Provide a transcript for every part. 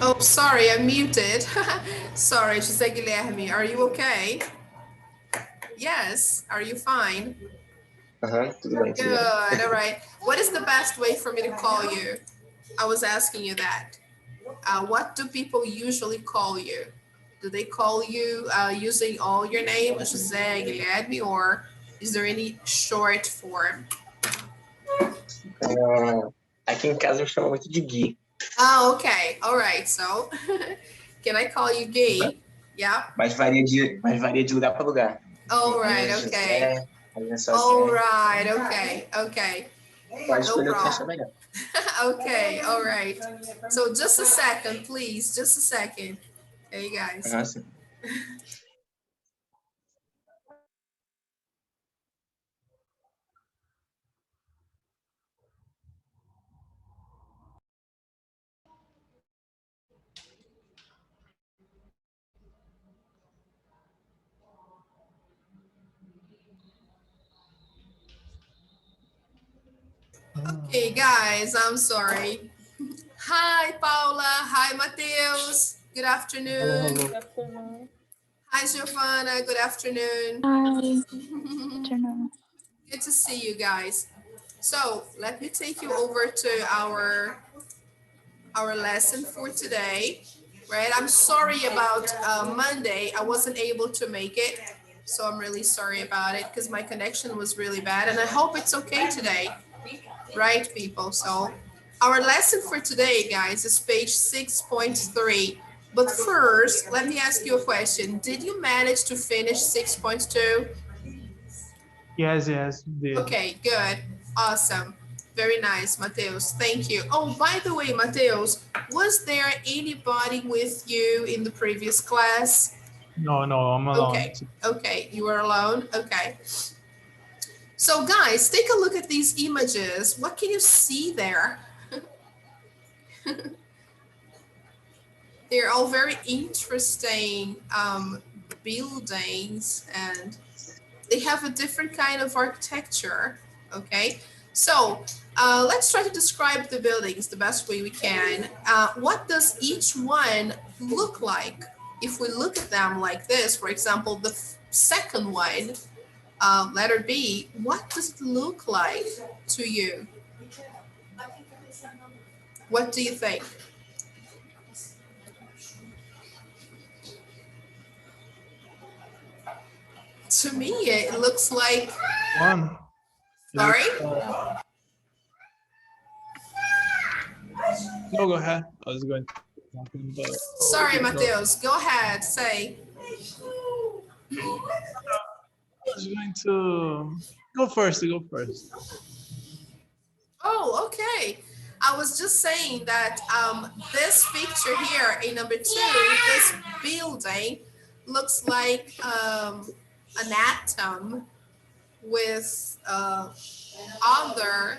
Oh, sorry, I'm muted. Sorry, José Guilherme. Are you okay? Yes. Are you fine? Aham, tudo bem, tudo bem. Good. All right. What is the best way for me to call you? I was asking you that. What do people usually call you? Do they call you using all your name, José Guilherme, or is there any short form? Aqui em casa eu chamo muito de Gui, Oh, okay. All right. So, can I call you Gay? Yeah. mas varia de lugar para lugar. All Às right. vezes Okay. José, às vezes só All Zé. right. Okay. Okay. Pode No escolher o que você achar problem. melhor. Okay. All right. So, just a second, please. Just a second. Hey, guys. Aham, sim. Okay, guys. I'm sorry. Hi, Paula. Hi, Mateus. Good afternoon. Good afternoon. Hi, Giovanna. Good afternoon. Hi. Afternoon. Good to see you guys. So let me take you over to our lesson for today. Right? I'm sorry about Monday. I wasn't able to make it. So I'm really sorry about it because my connection was really bad. And I hope it's okay today. Right, people? So our lesson for today, guys, is page 6.3. But first, let me ask you a question. Did you manage to finish 6.2? Yes, did. Okay, good. Awesome. Very nice, Mateus. Thank you. Oh, by the way, Mateus, was there anybody with you in the previous class? No, I'm alone. Okay, okay, you were alone? Okay. So guys, take a look at these images. What can you see there? They're all very interesting buildings, and they have a different kind of architecture. Okay, so let's try to describe the buildings the best way we can. What does each one look like? If we look at them like this, for example, the second one, letter B, what does it look like to you? What do you think? To me, it looks like. One. Sorry? No, go ahead. I was going to say something, but Sorry, Mateus. Go ahead. Say. I was going to go first. You go first. Oh, okay. I was just saying that this picture here in number 2, this building looks like an atom with other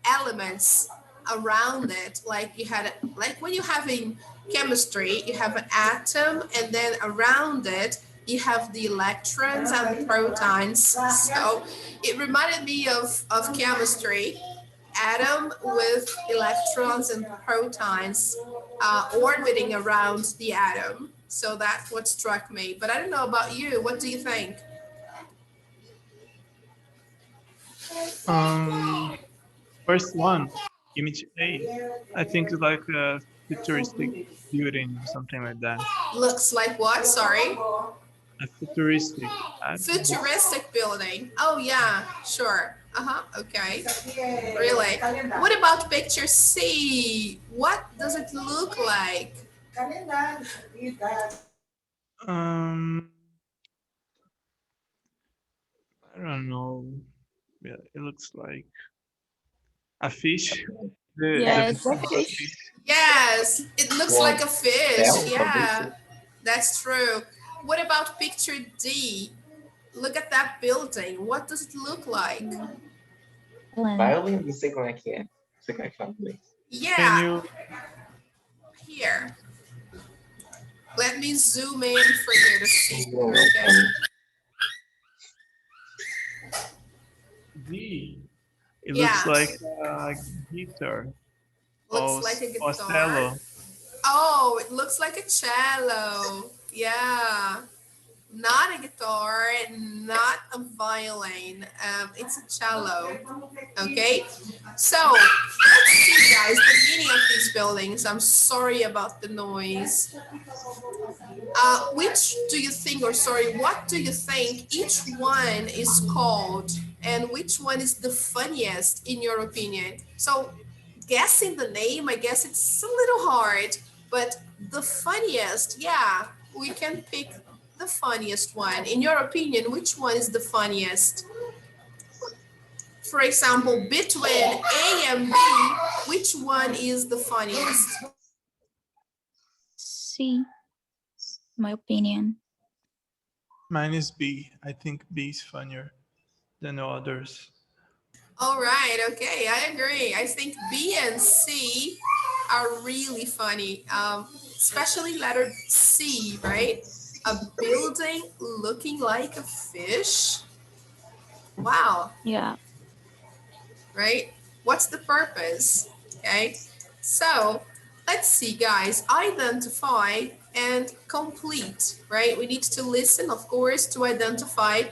elements around it. Like you had, like when you have in chemistry, you have an atom, and then around it you have the electrons and the protons. So it reminded me of chemistry. Atom with electrons and protons orbiting around the atom. So that's what struck me. But I don't know about you. What do you think? First one, image A. I think it's like a futuristic building or something like that. Looks like what? Sorry? A futuristic. Futuristic building. Oh, yeah, sure. Okay. Really? What about picture C? What does it look like? I don't know. Yeah, it looks like a fish. Yes, The fish. Yes, it looks Well, like a fish. Bell, Yeah, that's true. What about picture D? Look at that building. What does it look like? Violin, não sei como é que é. Não sei como é que fala inglês. Yeah, here. Let me zoom in for you to see. Okay. D. It looks Yeah, like a guitar looks or, like a or guitar. cello. Oh, it looks like a cello. Yeah. Not a guitar, not a violin. It's a cello. Okay. So let's see, guys, the meaning of these buildings. I'm sorry about the noise. Which do you think, or sorry, what do you think each one is called, and which one is the funniest in your opinion? So guessing the name, I guess it's a little hard, but the funniest, yeah, we can pick the funniest one. In your opinion, which one is the funniest? For example, between A and B, which one is the funniest? C, my opinion. Mine is B. I think B is funnier than the others. All right, okay, I agree. I think B and C are really funny, especially letter C, right? A building looking like a fish. Wow, Yeah. right? What's the purpose? Okay, so let's see, guys. Identify and complete, right? We need to listen, of course, to identify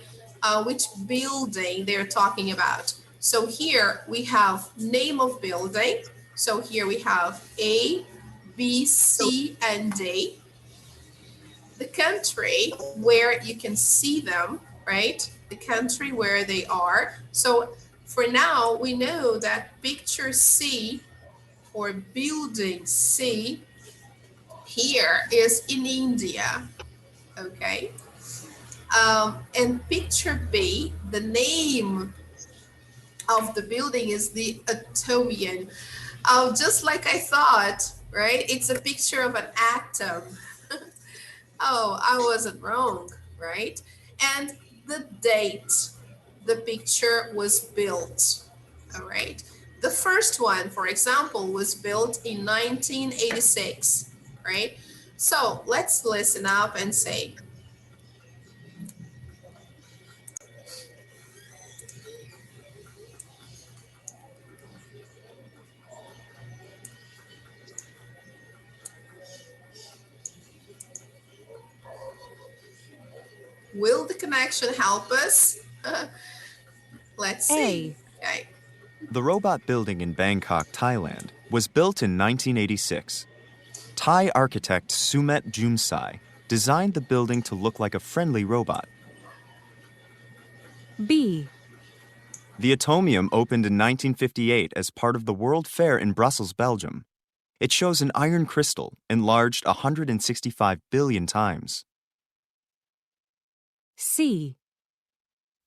which building they're talking about. So here we have name of building. So here we have A, B, C, and D. The country where you can see them, right? The country where they are. So for now, we know that picture C or building C here is in India, okay? And picture B, the name of the building is the atomium. Just like I thought, right? It's a picture of an atom. Oh, I wasn't wrong, right? And the date the picture was built, all right? The first one, for example, was built in 1986, right? So let's listen up and say, will the connection help us? Let's see. Okay. The robot building in Bangkok, Thailand, was built in 1986. Thai architect Sumet Jumsai designed the building to look like a friendly robot. B. The Atomium opened in 1958 as part of the World Fair in Brussels, Belgium. It shows an iron crystal enlarged 165 billion times. C.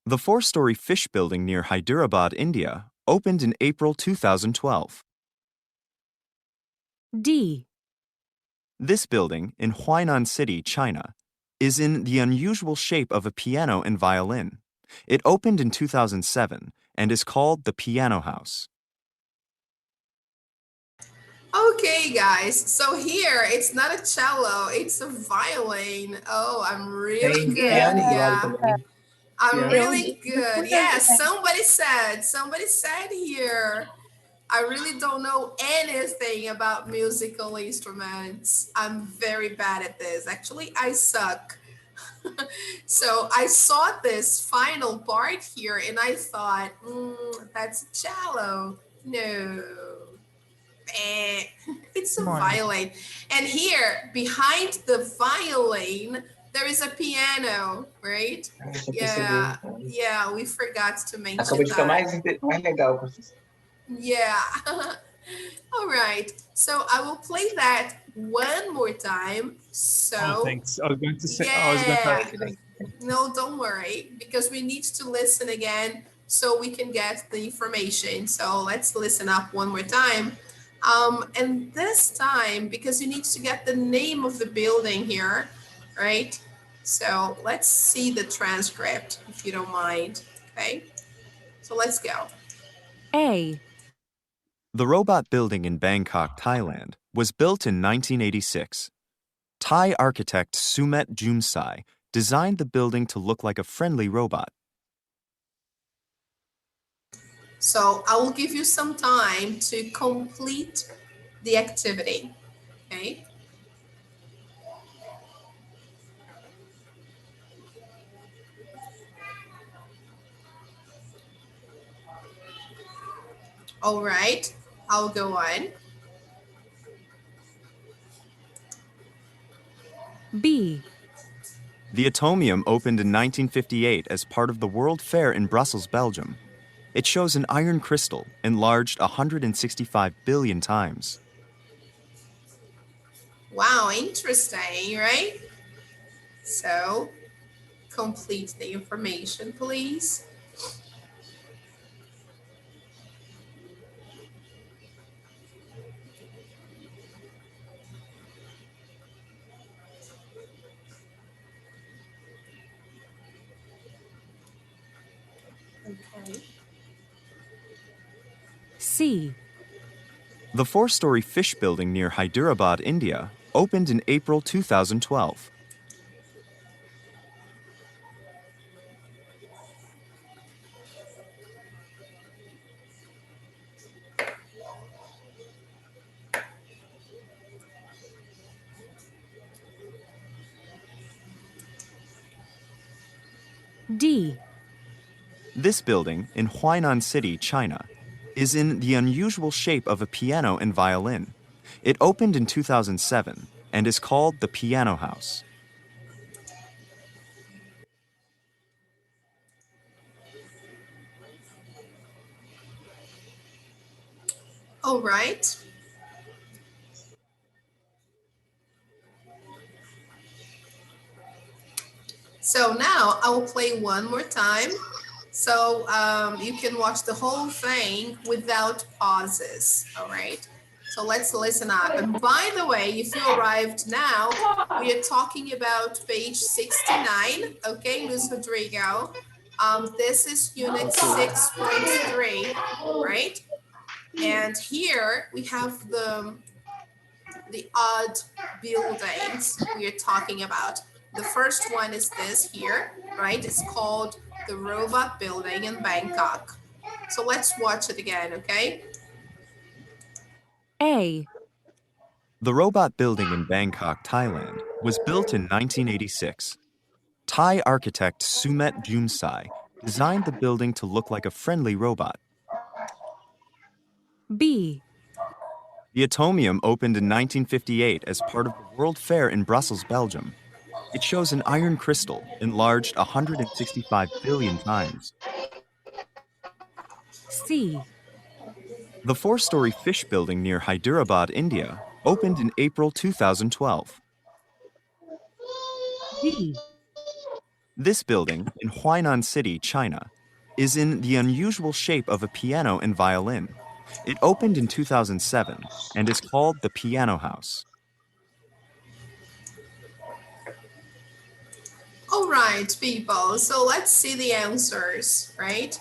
The four-story fish building near Hyderabad, India, opened in April 2012. D. This building, in Huainan City, China, is in the unusual shape of a piano and violin. It opened in 2007 and is called the Piano House. Okay, guys. So here it's not a cello, it's a violin. Oh, I'm really Ayun, good. yan, igual Yeah. tuloy. I'm Yeah. really good. Yeah, somebody said here. I really don't know anything about musical instruments. I'm very bad at this. Actually, I suck. So I saw this final part here and I thought, that's a cello. No. Eh, it's a Come on. violin. And here, behind the violin, there is a piano, right? Ang isa pa Yeah, siguro. yeah, we forgot to mention Nakabalik ka that. mais legal. Yeah. All right. So I will play that one more time. Oh, So, thanks. I was going to say. I was going to. yeah. No, don't worry, because we need to listen again so we can get the information. So let's listen up one more time. And this time, because you need to get the name of the building here, right? So let's see the transcript, if you don't mind. Okay. So let's go. A. The robot building in Bangkok, Thailand, was built in 1986. Thai architect Sumet Jumsai designed the building to look like a friendly robot. So I will give you some time to complete the activity, okay? All right, I'll go on. B. The Atomium opened in 1958 as part of the World Fair in Brussels, Belgium. It shows an iron crystal enlarged 165 billion times. Wow, interesting, right? So complete the information, please. Okay. C. The four-story fish building near Hyderabad, India, opened in April 2012. D. This building in Huainan City, China, is in the unusual shape of a piano and violin. It opened in 2007 and is called the Piano House. All right. So now I will play one more time. So you can watch the whole thing without pauses. All right. So let's listen up. And by the way, if you arrived now, we are talking about page 69. Okay, Luis Rodrigo. This is unit 6.3, right? And here we have the odd buildings we are talking about. The first one is this here, right? It's called the Robot Building in Bangkok. So let's watch it again, okay? A. The Robot Building in Bangkok, Thailand, was built in 1986. Thai architect Sumet Jumsai designed the building to look like a friendly robot. B. The Atomium opened in 1958 as part of the World Fair in Brussels, Belgium. It shows an iron crystal enlarged 165 billion times. C. The four-story fish building near Hyderabad, India, opened in April 2012. D. This building in Huainan City, China, is in the unusual shape of a piano and violin. It opened in 2007 and is called the Piano House. All right, people. So let's see the answers, right?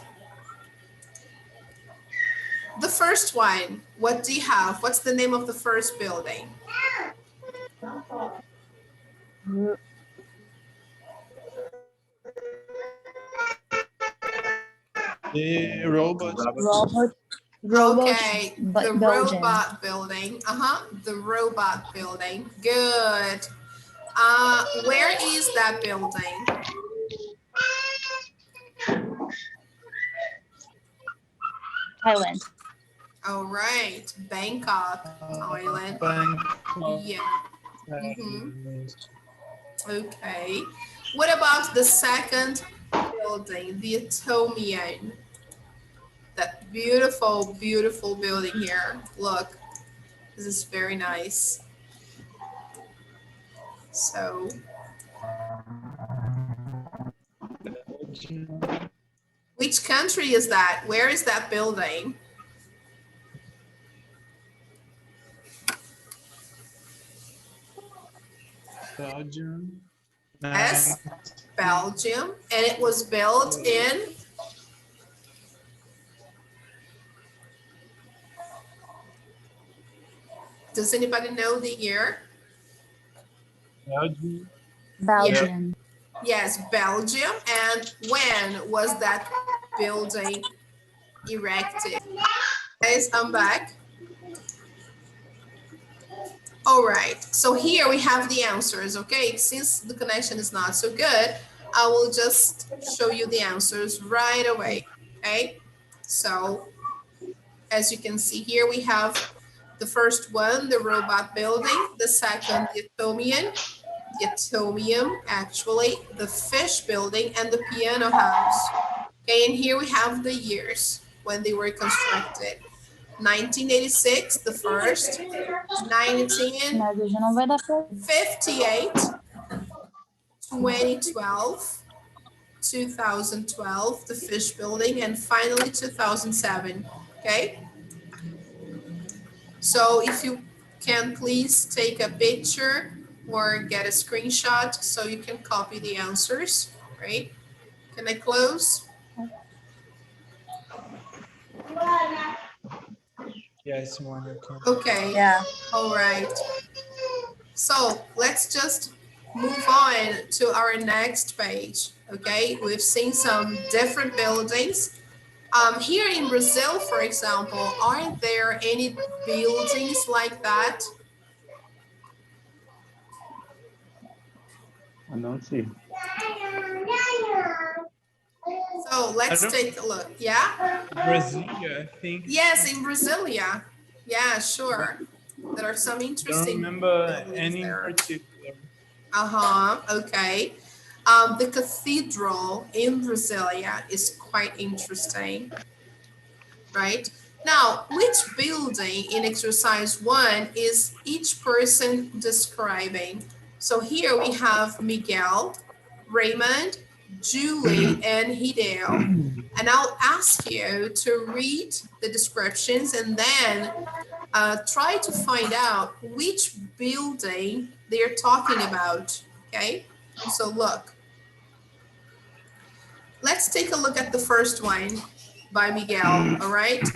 The first one, what do you have? What's the name of the first building? The robots. Okay, the Belgium. robot building. The robot building. Good. Where is that building? Thailand. All right, Bangkok, Thailand. Yeah. Okay. What about the second building, the Atomium? That beautiful, beautiful building here. Look, this is very nice. So, which country is that? Where is that building? Belgium. Yes, Belgium. And it was built in? Does anybody know the year? Belgium. Belgium. Yes, Belgium. And when was that building erected. Guys, I'm back. All right, so here we have the answers, okay? Since the connection is not so good, I will just show you the answers right away, okay? So as you can see here, we have the first one, the robot building, the second, the atomium actually, the fish building, and the piano house. Okay, and here we have the years when they were constructed. 1986, the first, 1958, Mas hoje não vai dar pra. 2012, 2012, the fish building, and finally 2007, okay? So if you can please take a picture or get a screenshot so you can copy the answers, right? Can I close? Yes, one. Okay. Yeah. All right. So let's just move on to our next page. Okay, we've seen some different buildings. Here in Brazil, for example, aren't there any buildings like that? I don't see. So let's take a look. Yeah? Brasilia, I think. Yes, in Brasilia. Yeah, sure. There are some I don't interesting remember buildings any in there. particular. Okay. The cathedral in Brasilia is quite interesting, right? Now, which building in exercise 1 is each person describing? So here we have Miguel, Raymond, Julie, and Hideo. And I'll ask you to read the descriptions and then try to find out which building they're talking about, okay? So look, let's take a look at the first one by Miguel, all right?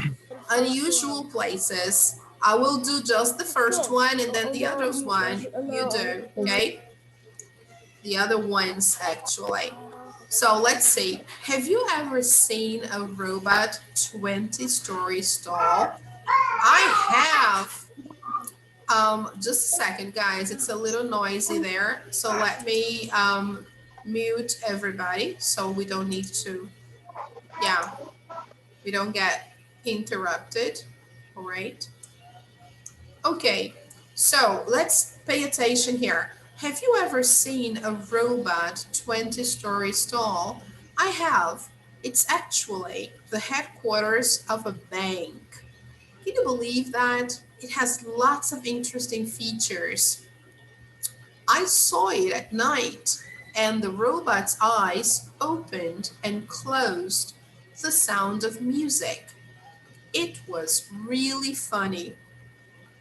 Unusual places. I will do just the first one and then the other one you do, okay? The other ones actually. So let's see. Have you ever seen a robot 20-story stall? I have. Just a second, guys. It's a little noisy there. So let me mute everybody so we don't need to, yeah, we don't get interrupted. All right. Okay, so let's pay attention here. Have you ever seen a robot 20-story stall? I have. It's actually the headquarters of a bank. Can you believe that? It has lots of interesting features. I saw it at night, and the robot's eyes opened and closed to the sound of music. It was really funny.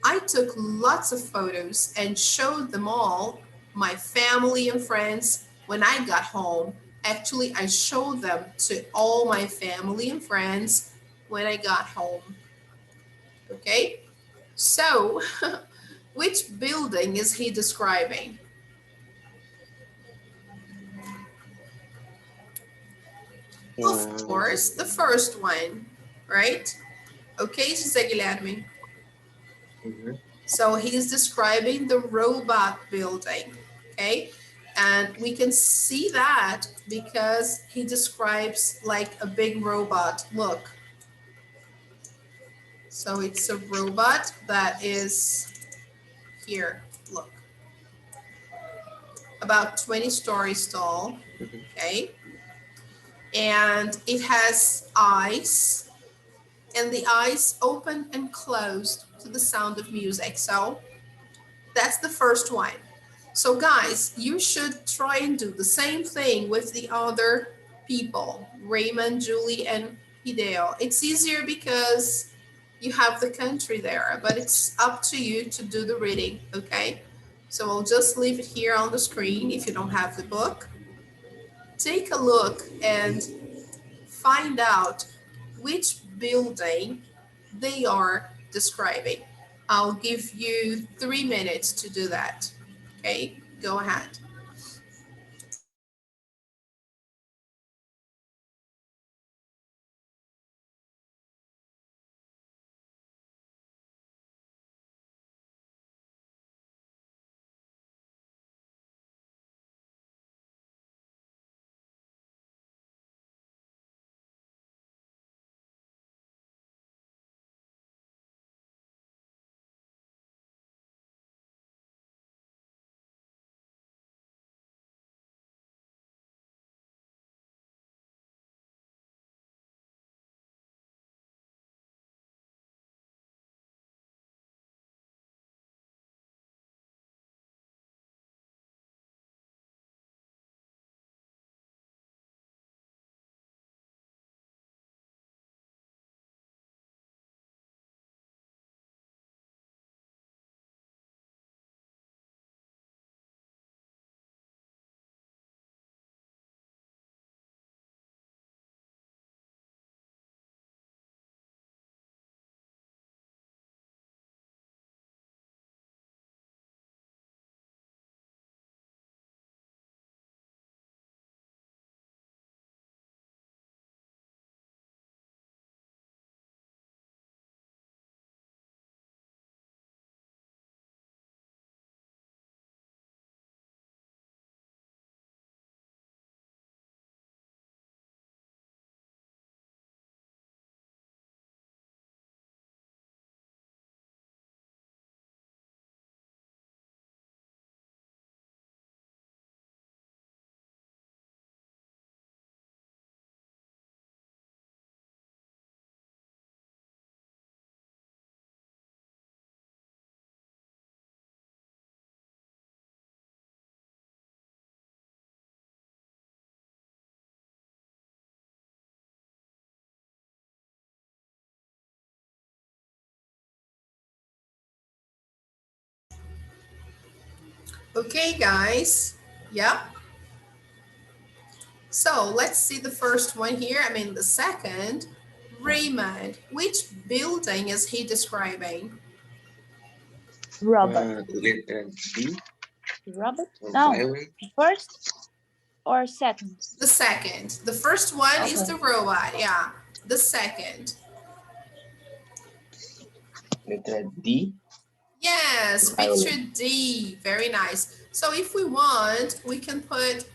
I took lots of photos and showed them all my family and friends when I got home. Actually, I showed them to all my family and friends when I got home. Okay, so which building is he describing? Of course, the first one, right? Okay, José Guilherme. So he's describing the robot building, okay? And we can see that because he describes like a big robot. Look. So it's a robot that is here, look. About 20 stories tall, okay? And it has eyes, and the eyes open and closed to the sound of music. So that's the first one. So guys, you should try and do the same thing with the other people, Raymond, Julie, and Hideo. It's easier because you have the country there, but it's up to you to do the reading, okay? So I'll just leave it here on the screen if you don't have the book. Take a look and find out which building they are describing. I'll give you 3 minutes to do that. Okay, go ahead. Okay, guys. Yep. So let's see the first one here. I mean, the second. Raymond. Which building is he describing? Robot. Letter D. Robot? No. Violin. First or second? The second. The first one is Okay. the robot. Yeah. The second. Letter D. Yes, Violin. picture D. Very nice. So if we want, we can put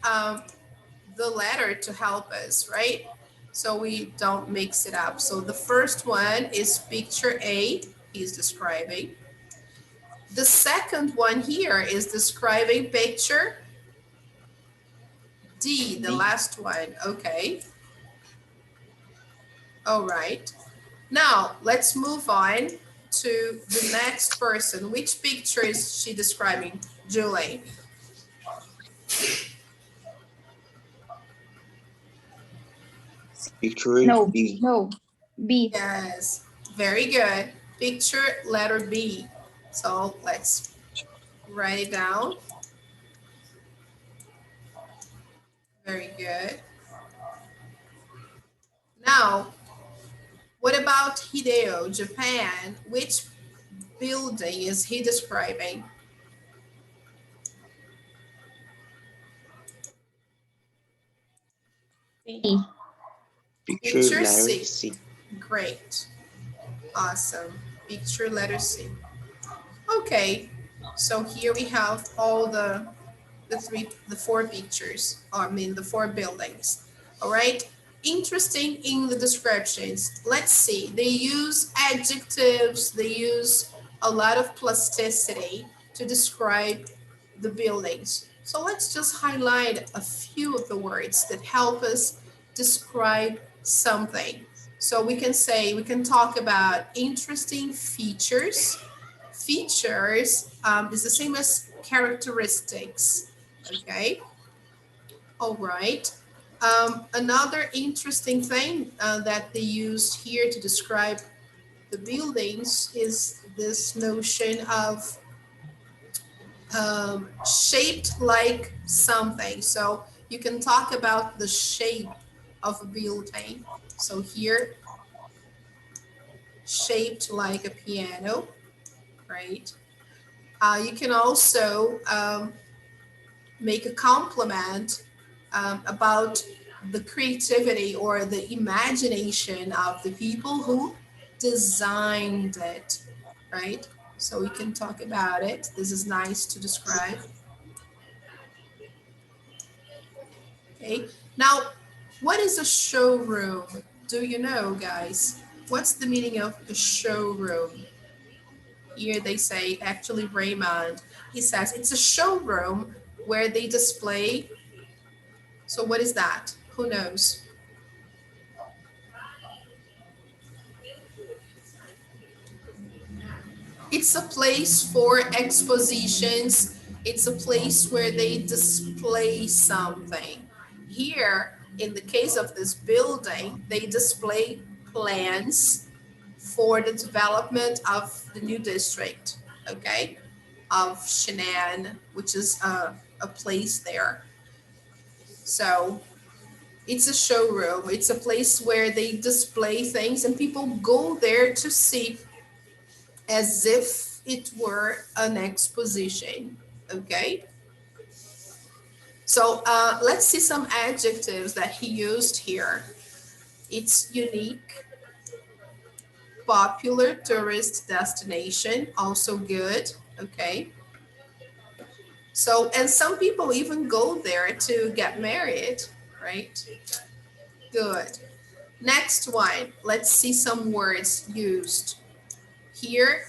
the letter to help us, right? So we don't mix it up. So the first one is picture A, he's describing. The second one here is describing picture D, the D. last one. Okay. All right. Now let's move on to the next person. Which picture is she describing, Julie? Picture No. B. No. B. Yes, very good. Picture letter B. So let's write it down. Very good. Now, what about Hideo, Japan? Which building is he describing? B. Picture Picture letter C. C. Great. Awesome. Picture letter C. Okay. So here we have all the four pictures, I mean the four buildings. All right. Interesting in the descriptions. Let's see. They use adjectives, they use a lot of plasticity to describe the buildings. So let's just highlight a few of the words that help us describe something. So we can say, we can talk about interesting features. Features is the same as characteristics. Okay. All right. Another interesting thing that they used here to describe the buildings is this notion of shaped like something. So you can talk about the shape of a building. So here, shaped like a piano, right? You can also make a compliment about the creativity or the imagination of the people who designed it, right? So we can talk about it. This is nice to describe. Okay. Now, what is a showroom? Do you know, guys? What's the meaning of a showroom? Here they say, actually, Raymond, he says it's a showroom where they display. So what is that? Who knows? It's a place for expositions. It's a place where they display something. Here, in the case of this building, they display plans for the development of the new district, okay, of Shanann, which is a place there. So it's a showroom. It's a place where they display things and people go there to see as if it were an exposition. Okay. So let's see some adjectives that he used here. It's unique, popular tourist destination, also good. Okay. So, and some people even go there to get married, right? Good. Next one, let's see some words used. Here,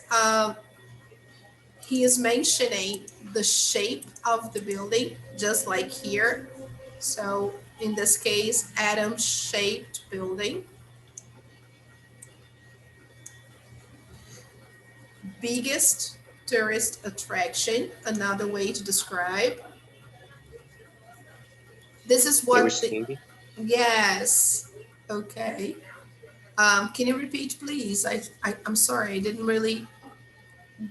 he is mentioning the shape of the building, just like here. So in this case, atom-shaped building. Biggest tourist attraction, another way to describe. This is what the, Maybe. yes, okay. Can you repeat, please? I'm sorry, I didn't really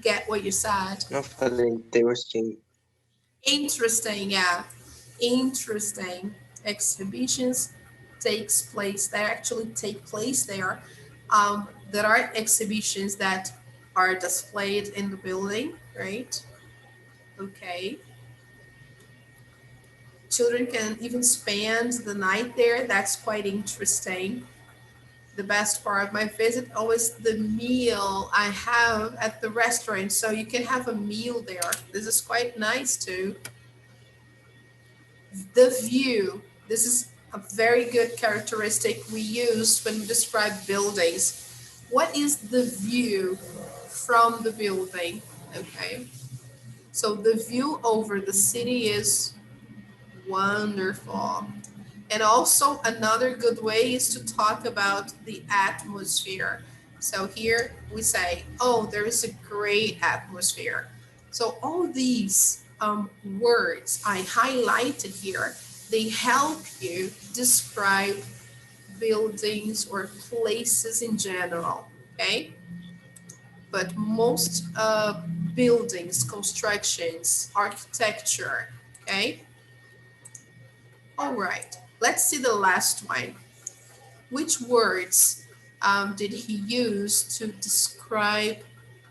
get what you said. No, for the interesting. Interesting, yeah. Interesting. Exhibitions takes place, they actually take place there. There are exhibitions that are displayed in the building, right? Okay. Children can even spend the night there. That's quite interesting. The best part of my visit always the meal I have at the restaurant. So you can have a meal there. This is quite nice too. The view. This is a very good characteristic we use when we describe buildings. What is the view from the building? Okay. So the view over the city is wonderful. And also another good way is to talk about the atmosphere. So here we say, oh, there is a great atmosphere. So all these words I highlighted here, they help you describe buildings or places in general, okay? But most buildings, constructions, architecture, okay? All right, let's see the last one. Which words did he use to describe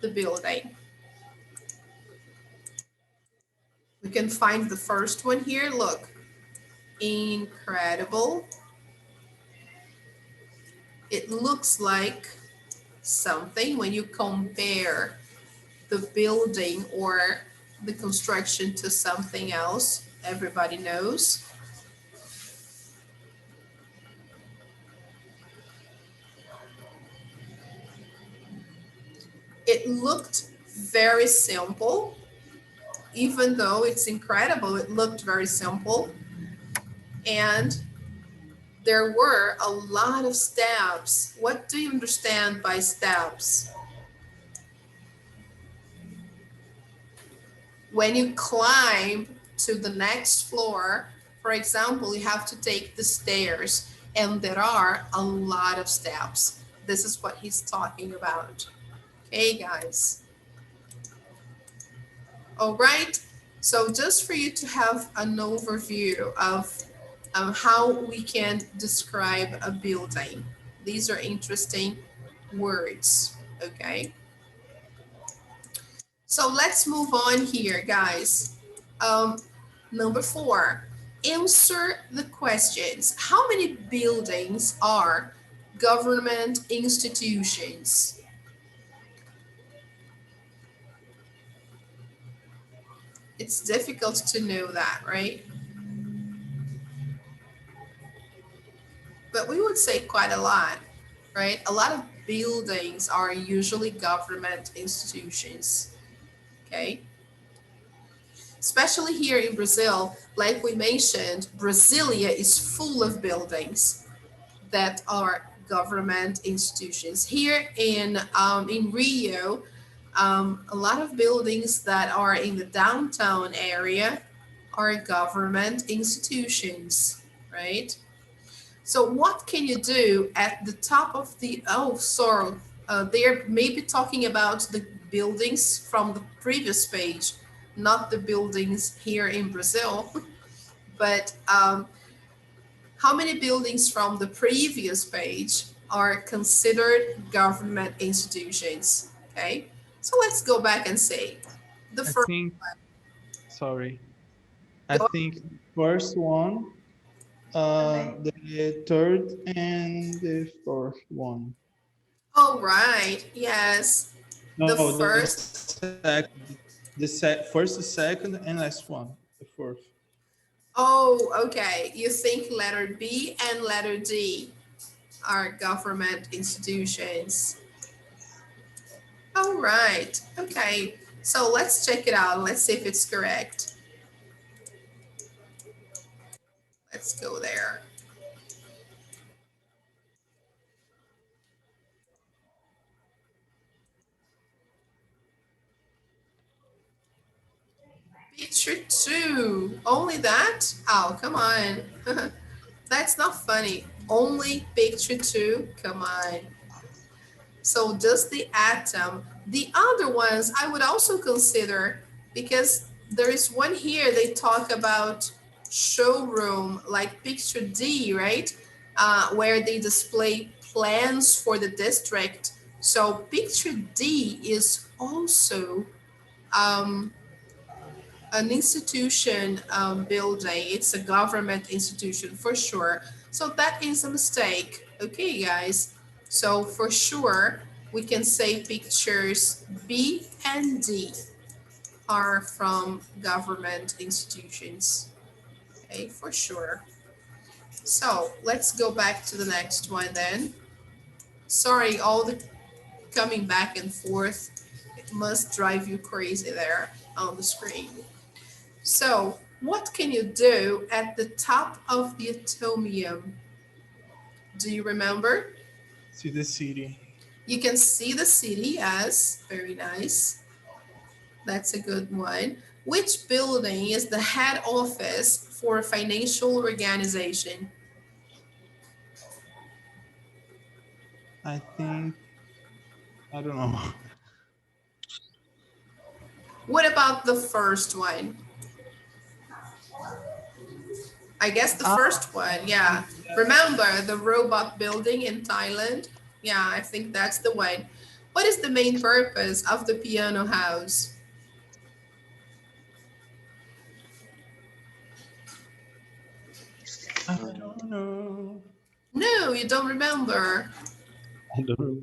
the building? We can find the first one here. Look, incredible. It looks like something when you compare the building or the construction to something else. Everybody knows. It looked very simple. Even though it's incredible, it looked very simple. And there were a lot of steps. What do you understand by steps? When you climb to the next floor, for example, you have to take the stairs, and there are a lot of steps. This is what he's talking about. Okay, guys. All right. So just for you to have an overview of how we can describe a building. These are interesting words, okay? So let's move on here, guys. Number 4, answer the questions. How many buildings are government institutions? It's difficult to know that, right? But we would say quite a lot, right? A lot of buildings are usually government institutions, okay? Especially here in Brazil, like we mentioned, Brasilia is full of buildings that are government institutions. Here in Rio, a lot of buildings that are in the downtown area are government institutions, right? So what can you do at the top of the, oh, sorry, they're maybe talking about the buildings from the previous page, not the buildings here in Brazil, but how many buildings from the previous page are considered government institutions? Okay, so let's go back and say the I first think, one. sorry, I Go- think first one, the third and the fourth one. All right, yes, the No, the first. second, first, second, and last one, the fourth. Oh, okay. You think letter B and letter D are government institutions. All right. Okay. So let's check it out. Let's see if it's correct. Let's go there. Picture 2. Only that? Oh, come on. That's not funny. Only picture 2? Come on. So just the atom. The other ones I would also consider because there is one here, they talk about showroom, like picture D, right? Where they display plans for the district. So picture D is also an institution building. It's a government institution for sure. So that is a mistake. Okay, guys. So for sure, we can say pictures B and D are from government institutions. Okay, for sure. So let's go back to the next one then. Sorry, all the coming back and forth. It must drive you crazy there on the screen. So what can you do at the top of the atomium? Do you remember? See the city. You can see the city, yes, very nice. That's a good one. Which building is the head office for a financial organization? I think, I don't know. What about the first one? I guess the first one, yeah. Remember the robot building in Thailand? Yeah, I think that's the one. What is the main purpose of the piano house? I don't know. No, you don't remember. I don't know.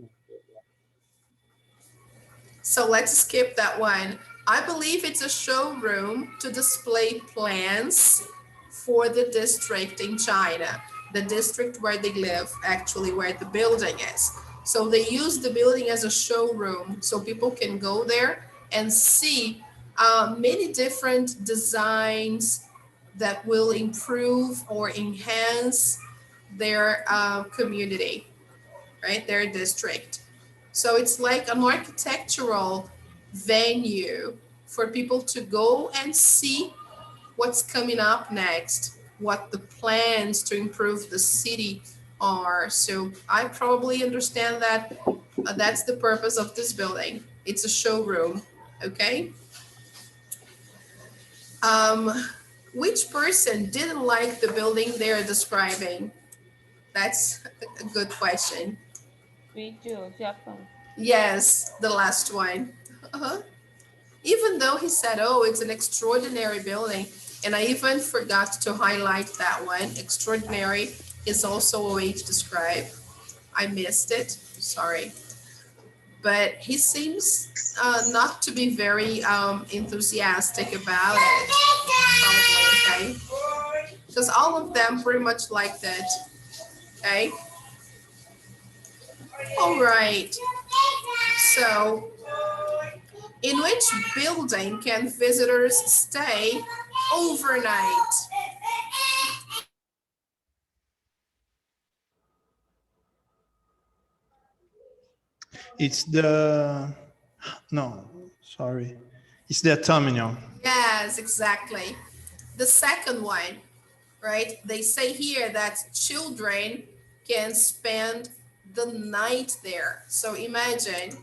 So let's skip that one. I believe it's a showroom to display plans for the district in China, the district where they live, actually where the building is. So they use the building as a showroom so people can go there and see many different designs that will improve or enhance their community, right? Their district. So it's like an architectural venue for people to go and see what's coming up next, what the plans to improve the city are. So I probably understand that that's the purpose of this building. It's a showroom, okay? Which person didn't like the building they're describing? That's a good question. Yes, the last one. Uh-huh. Even though he said, oh, it's an extraordinary building, and I even forgot to highlight that one. Extraordinary is also a way to describe. I missed it, sorry. But he seems not to be very enthusiastic about it, probably, okay? Because all of them pretty much liked it, okay? All right, so in which building can visitors stay overnight? It's the, no, sorry. It's the terminal. Yes, exactly. The second one, right? They say here that children can spend the night there. So imagine,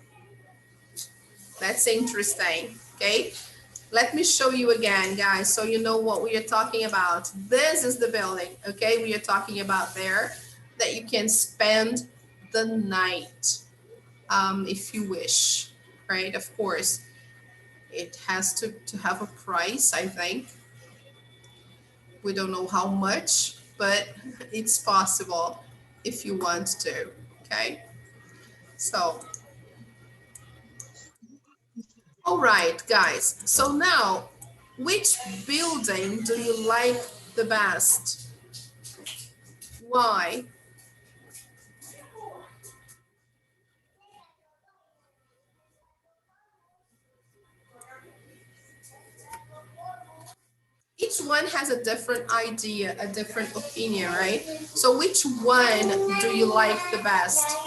that's interesting, okay? Let me show you again, guys, so you know what we are talking about. This is the building, okay? We are talking about there that you can spend the night if you wish, right? Of course, it has to have a price, I think. We don't know how much, but it's possible if you want to, okay? So, all right, guys. So now, which building do you like the best? Why? Each one has a different idea, a different opinion, right? So which one do you like the best?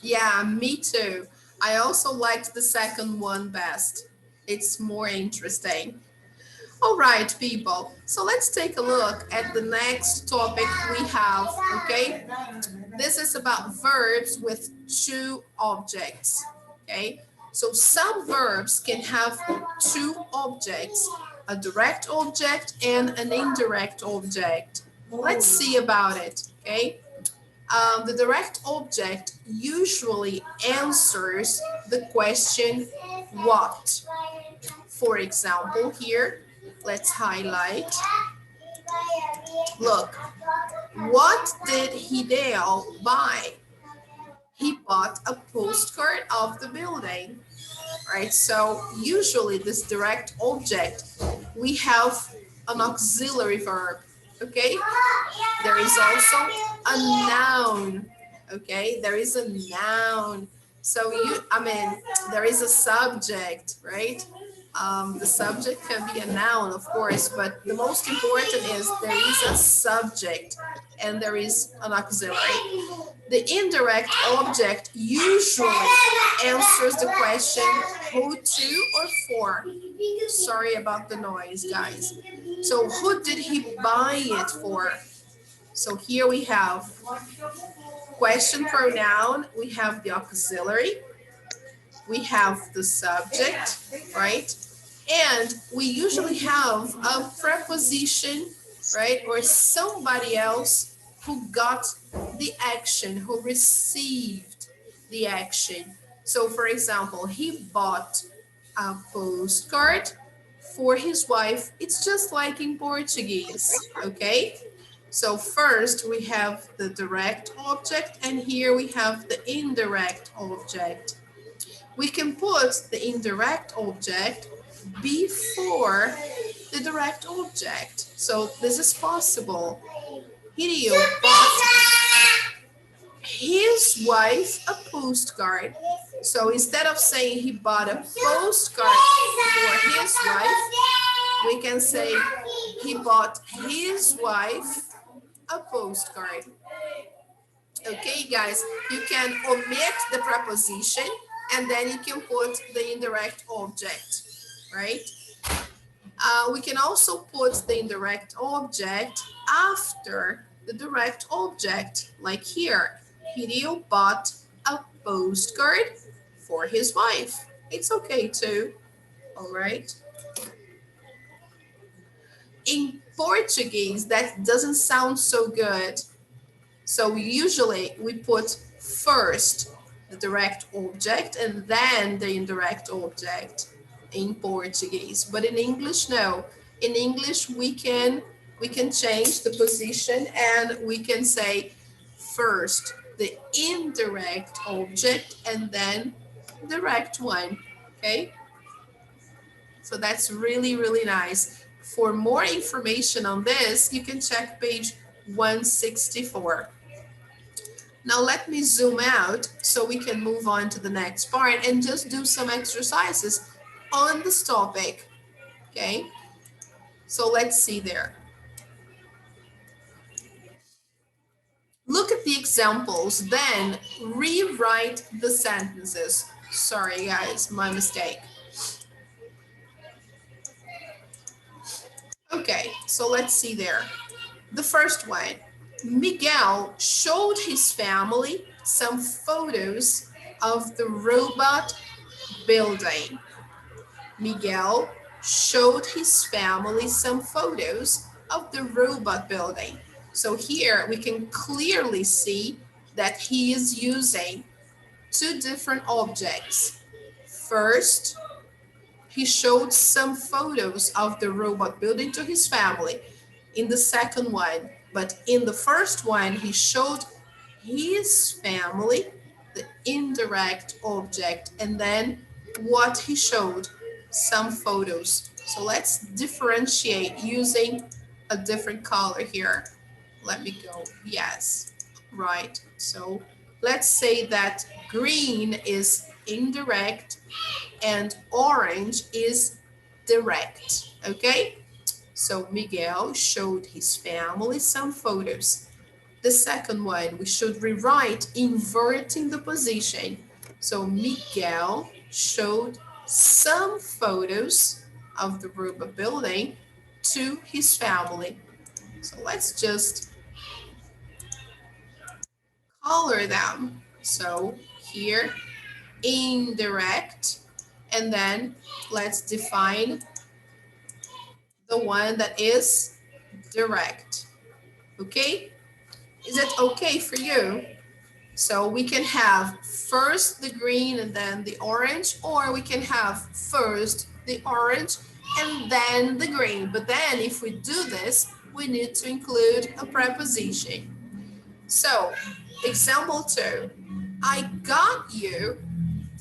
Yeah, me too. I also liked the second one best. It's more interesting. All right, people. So let's take a look at the next topic we have, okay? This is about verbs with two objects, okay? So some verbs can have two objects, a direct object and an indirect object. Let's see about it, okay? The direct object usually answers the question what. For example, here, let's highlight. Look, what did Hideo buy? He bought a postcard of the building, right? So usually this direct object, we have an auxiliary verb, okay? There is also a noun, okay? There is a noun. So there is a subject, right? The subject can be a noun, of course, but the most important is there is a subject and there is an auxiliary. The indirect object usually answers the question who to or for. Sorry about the noise, guys. So who did he buy it for? So here we have question pronoun, we have the auxiliary, we have the subject, right? And we usually have a preposition, right? Or somebody else who got the action, who received the action. So for example, he bought a postcard for his wife. It's just like in Portuguese, okay? So first we have the direct object and here we have the indirect object. We can put the indirect object before the direct object. So this is possible. Hideo bought his wife a postcard. So instead of saying he bought a postcard for his wife, we can say he bought his wife a postcard. Okay, guys, you can omit the preposition and then you can put the indirect object, right? We can also put the indirect object after the direct object, like here. Hideo bought a postcard for his wife. It's okay too, all right? In Portuguese, that doesn't sound so good. So usually we put first the direct object and then the indirect object in Portuguese. But in English, no. In English, we can change the position and we can say first the indirect object and then direct one, okay? So that's really, really nice. For more information on this, you can check page 164. Now let me zoom out so we can move on to the next part and just do some exercises on this topic, okay? So let's see there. Look at the examples, then rewrite the sentences. Sorry guys, my mistake. Okay, so let's see there. The first one, Miguel showed his family some photos of the robot building. Miguel showed his family some photos of the robot building. So here we can clearly see that he is using two different objects. First, he showed some photos of the robot building to his family. In the second one, but in the first one, he showed his family the indirect object and then what he showed, some photos. So let's differentiate using a different color here. Let me go. Yes, right. So let's say that green is indirect and orange is direct, okay? So Miguel showed his family some photos. The second one, we should rewrite inverting the position. So Miguel showed some photos of the robot building, to his family. So let's just color them. So here, indirect, and then let's define the one that is direct. Okay? Is it okay for you? So we can have first the green and then the orange, or we can have first the orange and then the green. But then if we do this, we need to include a preposition. So, example 2, I got you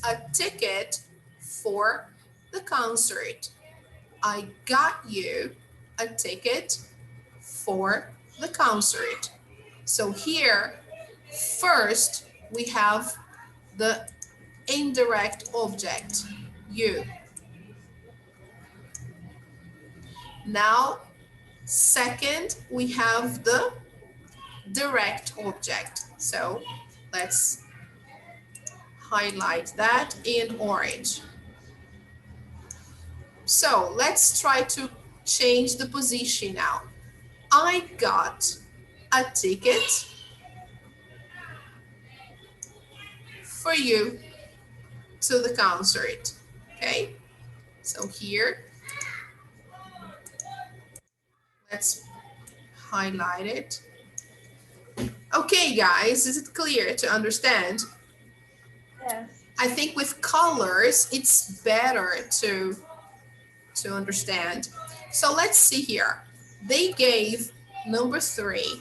a ticket for the concert. I got you a ticket for the concert. So here, first, we have the indirect object, you. Now, second, we have the direct object. So let's highlight that in orange. So let's try to change the position now. I got a ticket for you to the concert. Okay, so here, let's highlight it. Okay, guys, is it clear to understand? Yes. I think with colors, it's better to understand. So let's see here. They gave, number 3,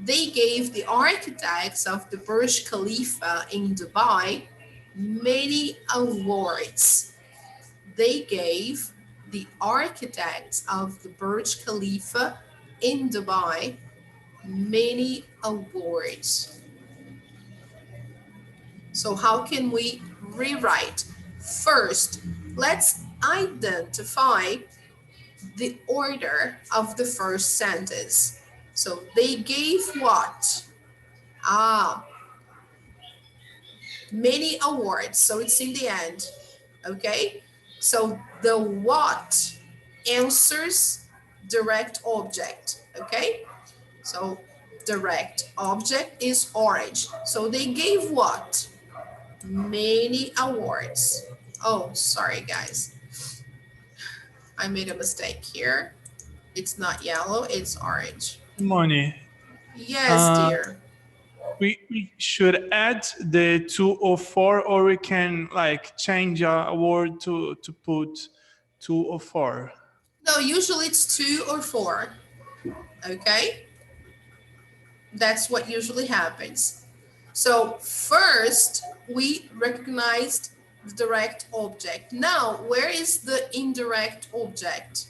they gave the architects of the Burj Khalifa in Dubai many awards. They gave the architects of the Burj Khalifa in Dubai many awards. So how can we rewrite? First, let's identify the order of the first sentence. So they gave what? Many awards. So it's in the end. Okay. So the what answers direct object. Okay. So direct object is orange. So they gave what? Many awards. Oh, sorry, guys. I made a mistake here. It's not yellow, it's orange. Money. Yes, dear. We should add the 204, or we can like change a word to put 204. No, usually it's 2 or 4. Okay? That's what usually happens. So first, we recognized the direct object. Now, where is the indirect object?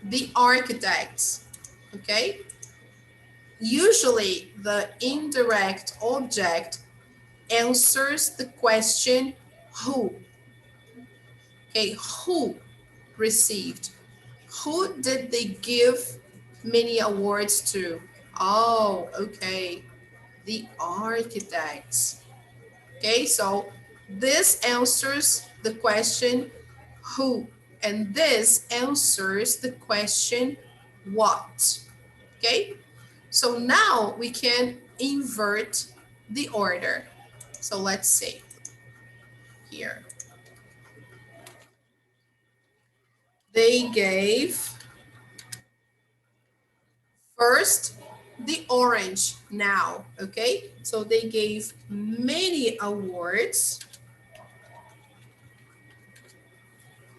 The architects. Okay? Usually, the indirect object answers the question who. Okay, who received? Who did they give many awards to? Oh, okay, the architects. Okay, so this answers the question who, and this answers the question what. Okay, so now we can invert the order. So let's see here. They gave first the orange now, okay? So they gave many awards.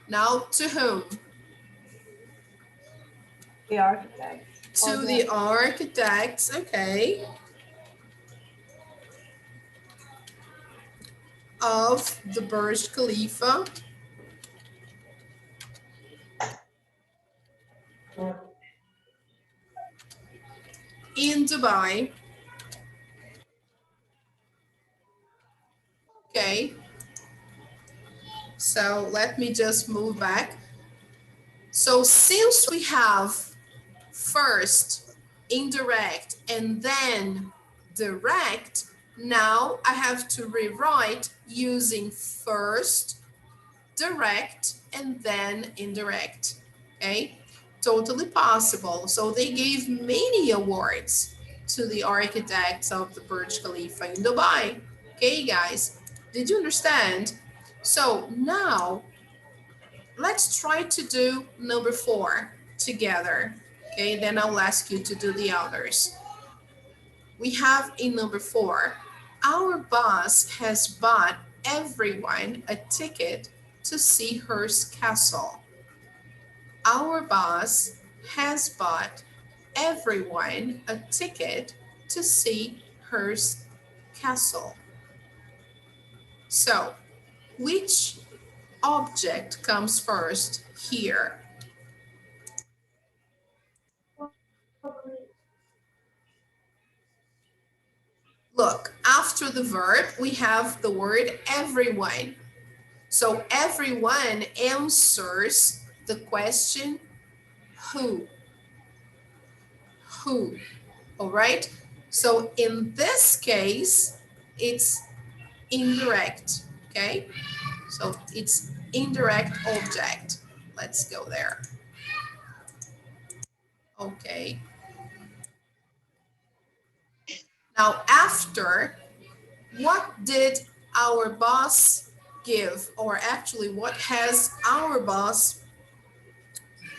Now to whom? The architect. To the architects, okay. Of the Burj Khalifa. In Dubai. Okay. So let me just move back. So since we have first indirect and then direct, now I have to rewrite using first direct and then indirect. Okay, totally possible. So they gave many awards to the architects of the Burj Khalifa in Dubai. Okay, guys, did you understand? So now let's try to do number 4 together. Okay, then I'll ask you to do the others. We have in number 4, our boss has bought everyone a ticket to see Hearst Castle. Our boss has bought everyone a ticket to see Hearst Castle. So, which object comes first here? Look, after the verb, we have the word everyone. So everyone answers the question who. Who, all right? So in this case, it's indirect, okay? So it's indirect object. Let's go there. Okay. Now after, what did our boss give? Or actually, what has our boss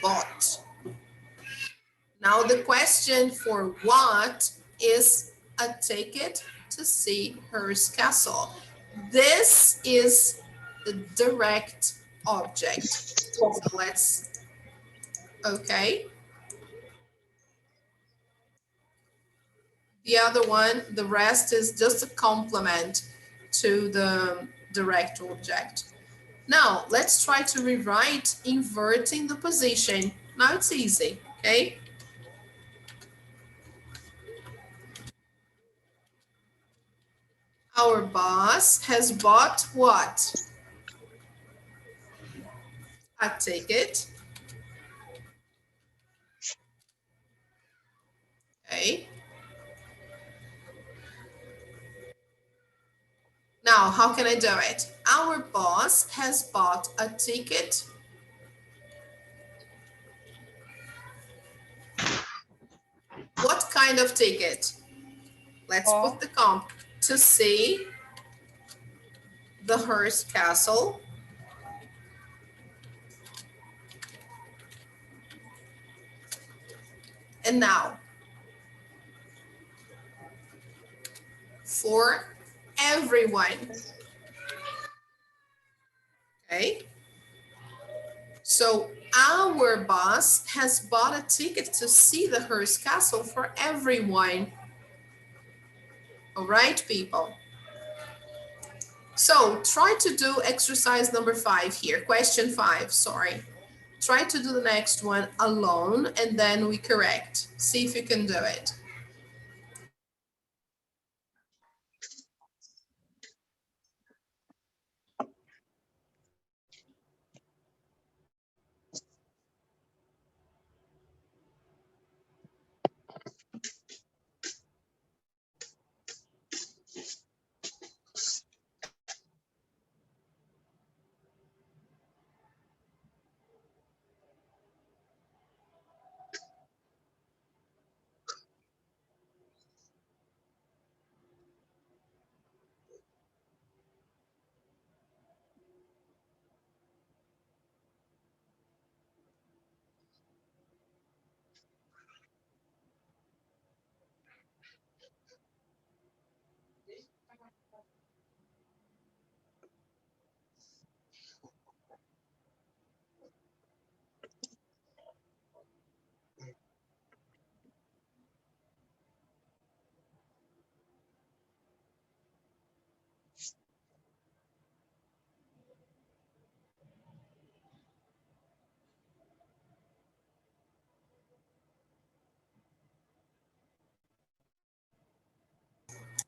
bought? Now the question for what is a ticket to see Hearst Castle. This is the direct object. So let's, okay. The other one, the rest is just a complement to the direct object. Now let's try to rewrite inverting the position. Now it's easy, okay? Our boss has bought what? A ticket. Okay. Now, how can I do it? Our boss has bought a ticket. What kind of ticket? Let's put the comp. To see the Hearst Castle. And now, for everyone. Okay. So our boss has bought a ticket to see the Hearst Castle for everyone. All right, people. So try to do exercise number 5 here, question 5, sorry. Try to do the next one alone and then we correct. See if you can do it.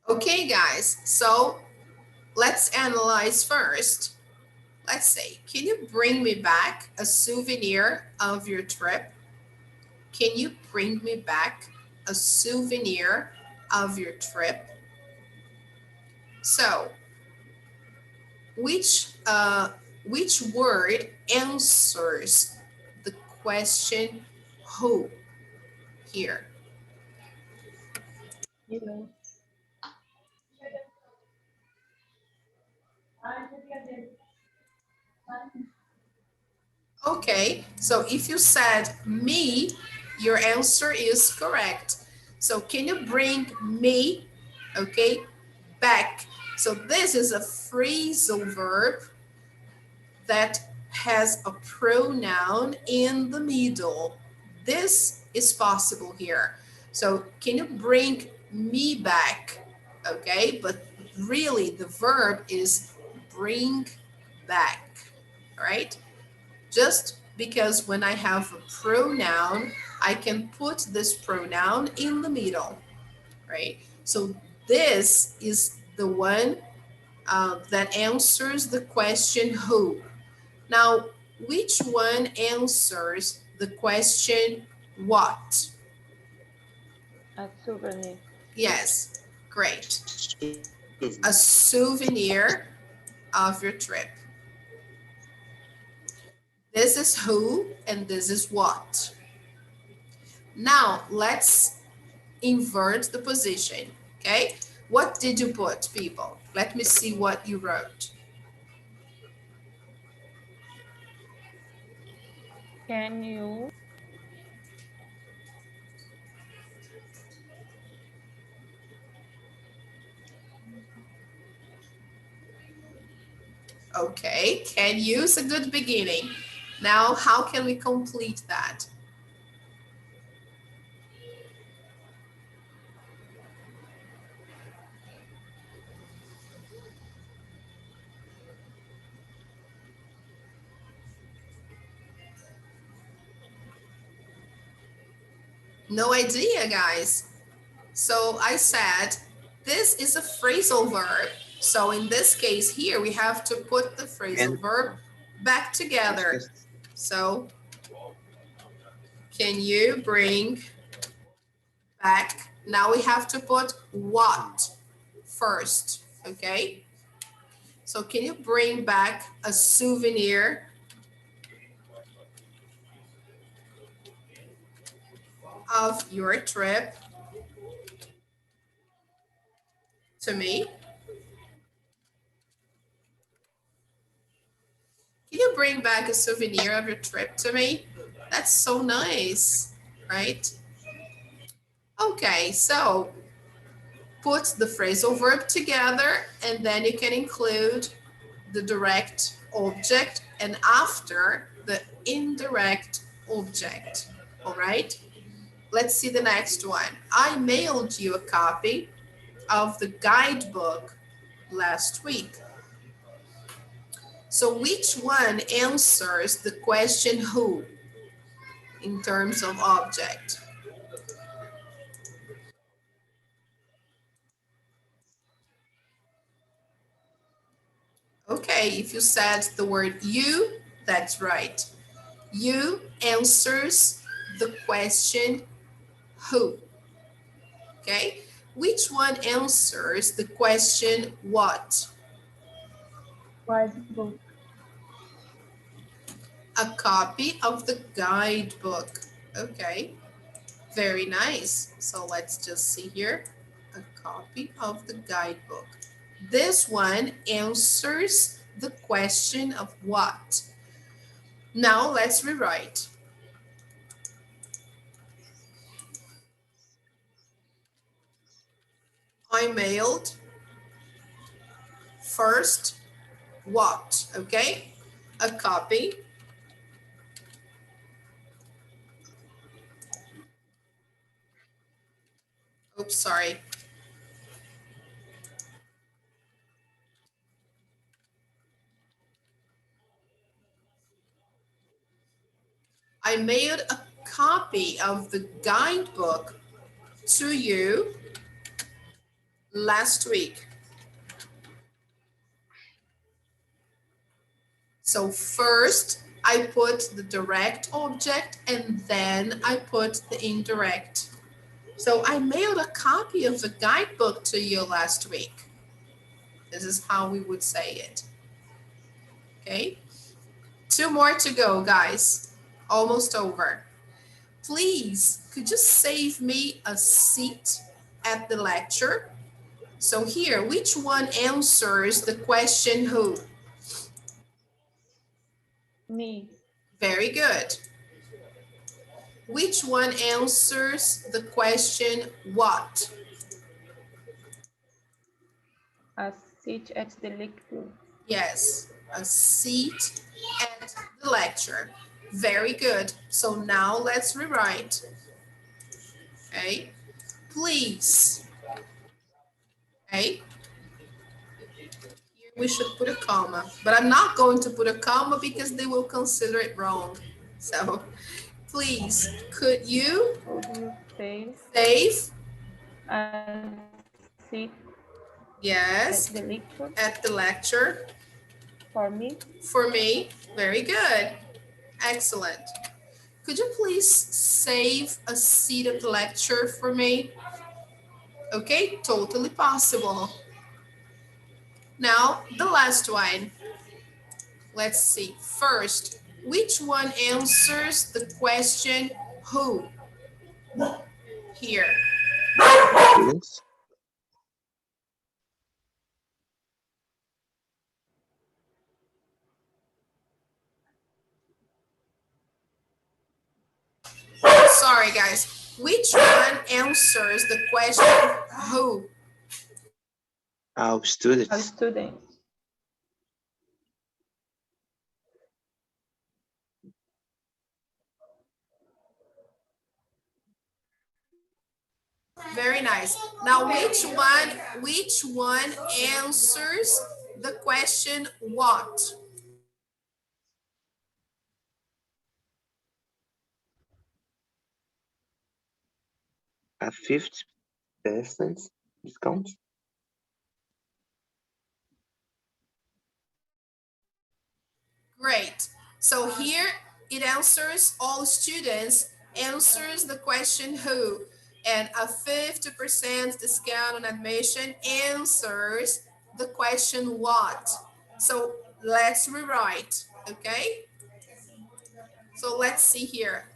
Okay, guys, so let's analyze first. Let's say, can you bring me back a souvenir of your trip? Can you bring me back a souvenir of your trip? So, which which word answers the question who here? You. Okay, so if you said me, your answer is correct. So can you bring me, okay, back? So this is a phrasal verb that has a pronoun in the middle. This is possible here. So can you bring me back? Okay, but really the verb is bring back, right? Just because when I have a pronoun, I can put this pronoun in the middle, right? So this is the one that answers the question who. Now, which one answers the question what? A souvenir. Yes, great. A souvenir of your trip. This is who and this is what. Now, let's invert the position, okay? What did you put, people? Let me see what you wrote. Can you? Okay, can use a good beginning. Now, how can we complete that? No idea, guys. So I said, this is a phrasal verb. So in this case here, we have to put the phrasal verb back together. So can you bring back? Now we have to put what first, okay? So can you bring back a souvenir of your trip to me? Can you bring back a souvenir of your trip to me? That's so nice, right? Okay, so put the phrasal verb together and then you can include the direct object and after the indirect object, all right? Let's see the next one. I mailed you a copy of the guidebook last week. So which one answers the question who in terms of object? Okay, if you said the word you, that's right. You answers the question who. Okay, which one answers the question what? Guidebook. A copy of the guidebook. Okay, very nice. So let's just see here. A copy of the guidebook. This one answers the question of what? Now let's rewrite. I mailed first what, okay? A copy. Oops, sorry. I made a copy of the guidebook to you last week. So first I put the direct object and then I put the indirect. So I mailed a copy of the guidebook to you last week. This is how we would say it. Okay. 2 more to go, guys. Almost over. Please, could you save me a seat at the lecture? So here, which one answers the question who? Me. Very good. Which one answers the question what? A seat at the lecture. Yes, a seat at the lecture. Very good. So now let's rewrite. Okay, please. Okay, here we should put a comma, but I'm not going to put a comma because they will consider it wrong. So please, could you Could you save save? a seat Yes, at the lecture at the lecture for me? for me. Very good. Excellent. Could you please save a seat at the lecture for me? Okay, totally possible. Now, the last one. Let's see. First, which one answers the question who? Here. Students. Sorry, guys. Which one answers the question who? Our students. A student. Very nice. Now, which one answers the question what? A 50% discount. Great. So here it answers all students, answers the question who, and a 50% discount on admission answers the question what. So let's rewrite, okay? So let's see here.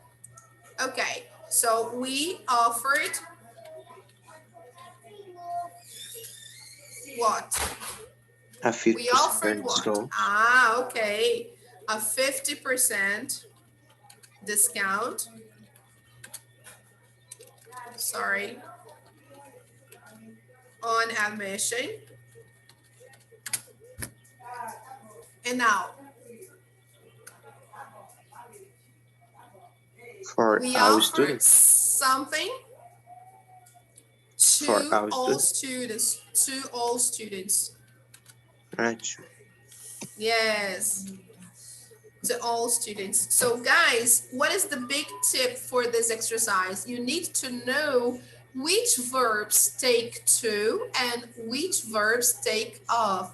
Okay, so we offered what? A We offered 50% what? discount. Ah, okay. A 50% discount. Sorry. On admission. And now, For we our offered students. something For to our all students. students. To all students. Right. Yes. To all students. So guys, what is the big tip for this exercise? You need to know which verbs take to and which verbs take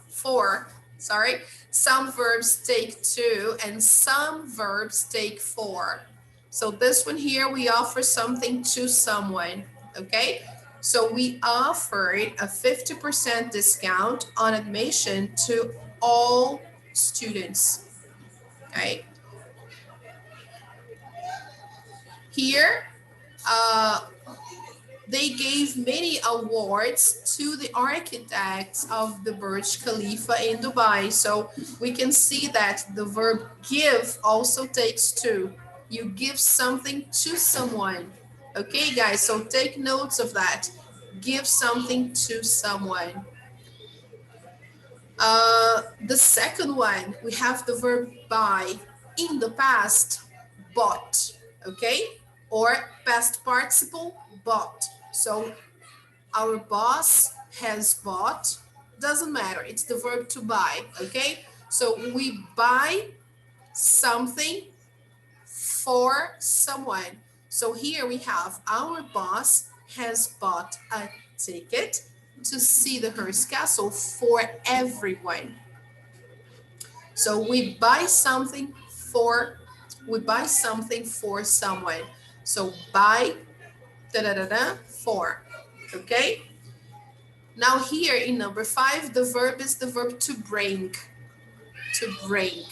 for. Sorry, some verbs take to and some verbs take for. So this one here, we offer something to someone, okay? So we offered a 50% discount on admission to all students. Okay. Here, they gave many awards to the architects of the Burj Khalifa in Dubai. So we can see that the verb give also takes to. You give something to someone. Okay, guys, so take notes of that. Give something to someone. The second one, we have the verb buy. In the past, bought, okay? Or past participle, bought. So our boss has bought, doesn't matter, it's the verb to buy, okay? So we buy something for someone. So here we have our boss has bought a ticket to see the Hearst Castle for everyone. So we buy something for someone. So buy for. Okay. Now here in number 5, the verb is the verb to bring. To bring.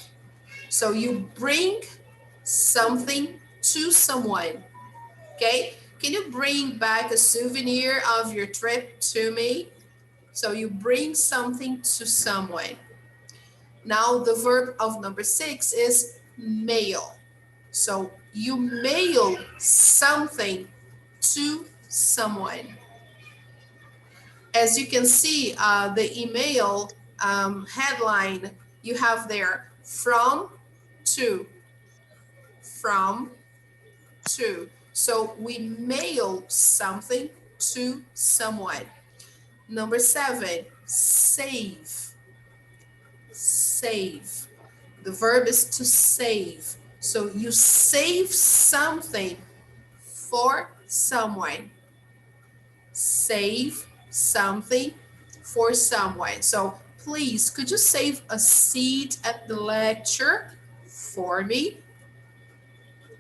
So you bring something to someone, okay? Can you bring back a souvenir of your trip to me? So you bring something to someone. Now the verb of number 6 is mail. So you mail something to someone. As you can see, the email headline, you have there from to, from to. So we mail something to someone. Number 7, save. Save. The verb is to save. So you save something for someone. Save something for someone. So please, could you save a seat at the lecture for me?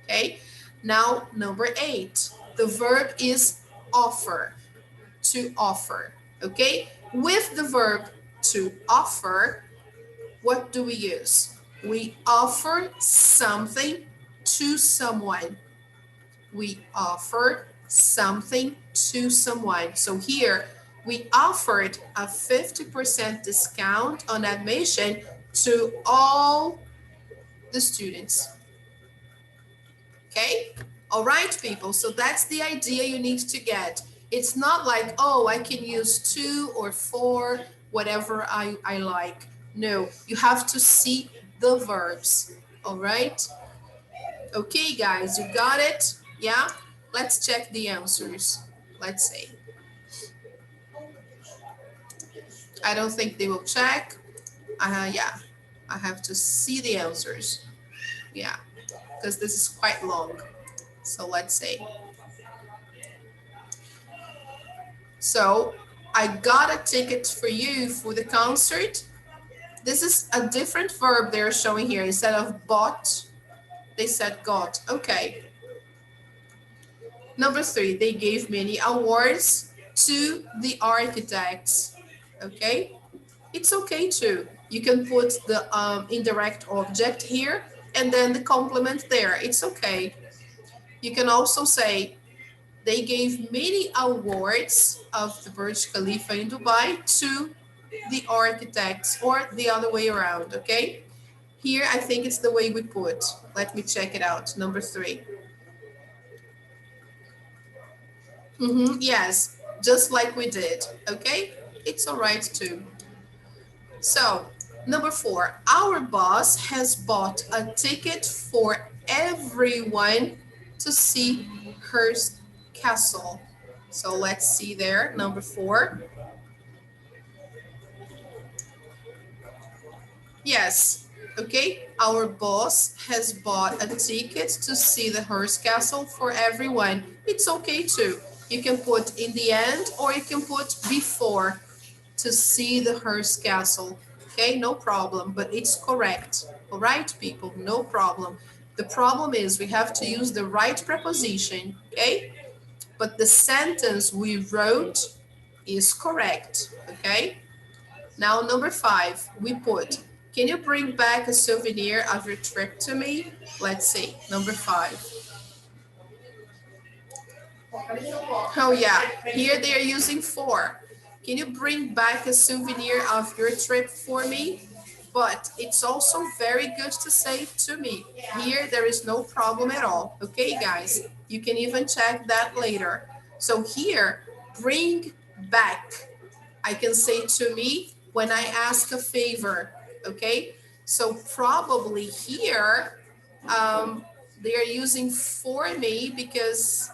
Okay. Now, number 8, the verb is offer, to offer. Okay. With the verb to offer, what do we use? We offer something to someone. We offer something to someone. So here we offered a 50% discount on admission to all the students. Okay? All right, people. So that's the idea you need to get. It's not like, oh, I can use 2 or 4, whatever I like. No, you have to see the verbs. All right? Okay, guys, you got it? Yeah? Let's check the answers. Let's see. I don't think they will check. Yeah, I have to see the answers. Yeah, because this is quite long. So let's see. So I got a ticket for you for the concert. This is a different verb they're showing here. Instead of bought, they said got. Okay. Number 3, they gave many awards to the architects. Okay. It's okay too. You can put the indirect object here and then the complement there. It's okay. You can also say they gave many awards of the Burj Khalifa in Dubai to the architects, or the other way around, okay? Here, I think it's the way we put. Let me check it out. Number 3. Yes, just like we did, okay? It's all right too. So, number 4, our boss has bought a ticket for everyone to see Hearst Castle. So let's see there, number 4. Yes, okay, our boss has bought a ticket to see the Hearst Castle for everyone. It's okay too. You can put in the end or you can put before, to see the Hearst Castle. Okay, no problem, but it's correct. All right, people, no problem. The problem is we have to use the right preposition, okay? But the sentence we wrote is correct, okay? Now, number 5, we put, can you bring back a souvenir of your trip to me? Let's see, number 5. Oh yeah, here they are using for. Can you bring back a souvenir of your trip for me? But it's also very good to say to me. Here, there is no problem at all. Okay, guys, you can even check that later. So here, bring back. I can say to me when I ask a favor, okay? So probably here, they are using for me because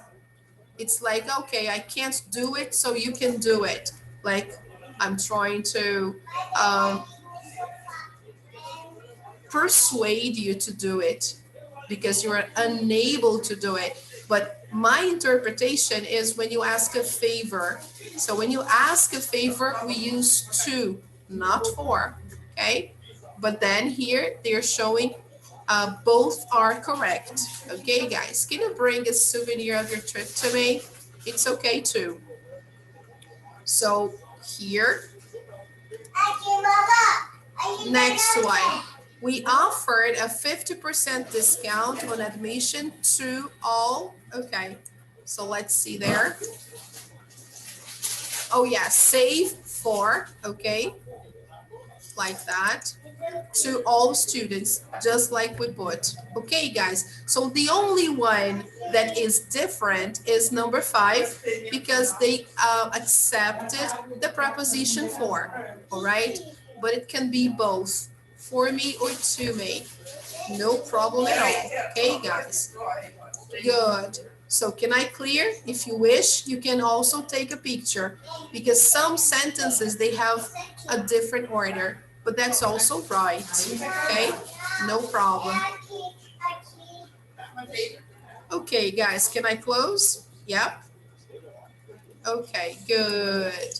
it's like, okay, I can't do it, so you can do it. Like I'm trying to persuade you to do it because you're unable to do it. But my interpretation is when you ask a favor. So when you ask a favor, we use to, not for, okay? But then here they're showing both are correct. Okay, guys, can you bring a souvenir of your trip to me? It's okay too. So here, next one. We offered a 50% discount on admission to all. Okay, so let's see there. Oh yeah, save for, okay, like that, to all students, just like we put. Okay, guys, so the only one that is different is number 5 because they accepted the preposition for, all right? But it can be both, for me or to me. No problem at all. Okay, guys. Good. So can I clear? If you wish, you can also take a picture because some sentences, they have a different order, but that's also right. Okay, no problem. Okay, guys, can I close? Yep. Okay, good.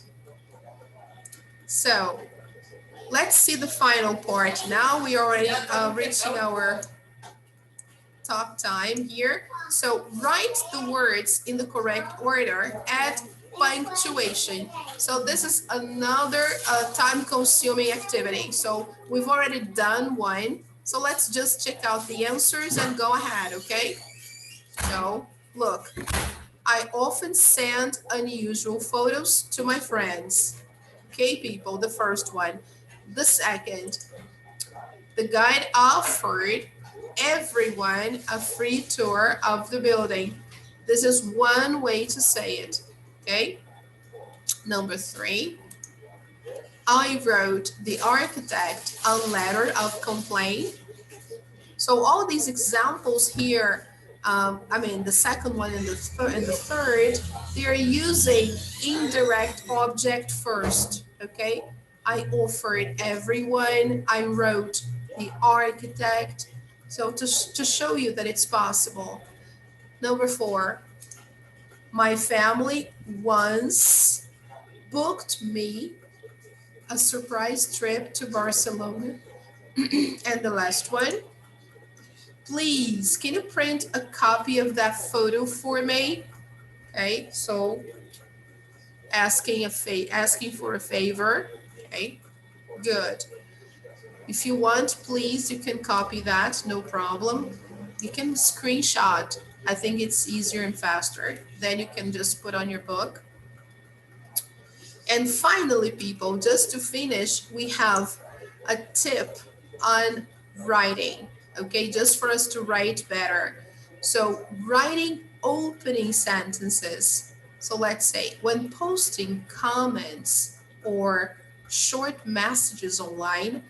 So let's see the final part. Now we are already reaching our talk time here. So write the words in the correct order, add punctuation. So this is another time-consuming activity. So we've already done one. So let's just check out the answers and go ahead, okay? So look, I often send unusual photos to my friends. Okay, people, the first one. The second, the guide offered everyone a free tour of the building. This is one way to say it, okay? Number 3, I wrote the architect a letter of complaint. So all these examples here, I mean, the second one and the third, they are using indirect object first, okay? I offered everyone, I wrote the architect. So to show you that it's possible. Number 4, my family once booked me a surprise trip to Barcelona. And the last one, please, can you print a copy of that photo for me? Okay, so asking for a favor. Okay, good. If you want, please, you can copy that, no problem. You can screenshot. I think it's easier and faster. Then you can just put on your book. And finally, people, just to finish, we have a tip on writing, okay, just for us to write better. So writing opening sentences. So let's say when posting comments or short messages online,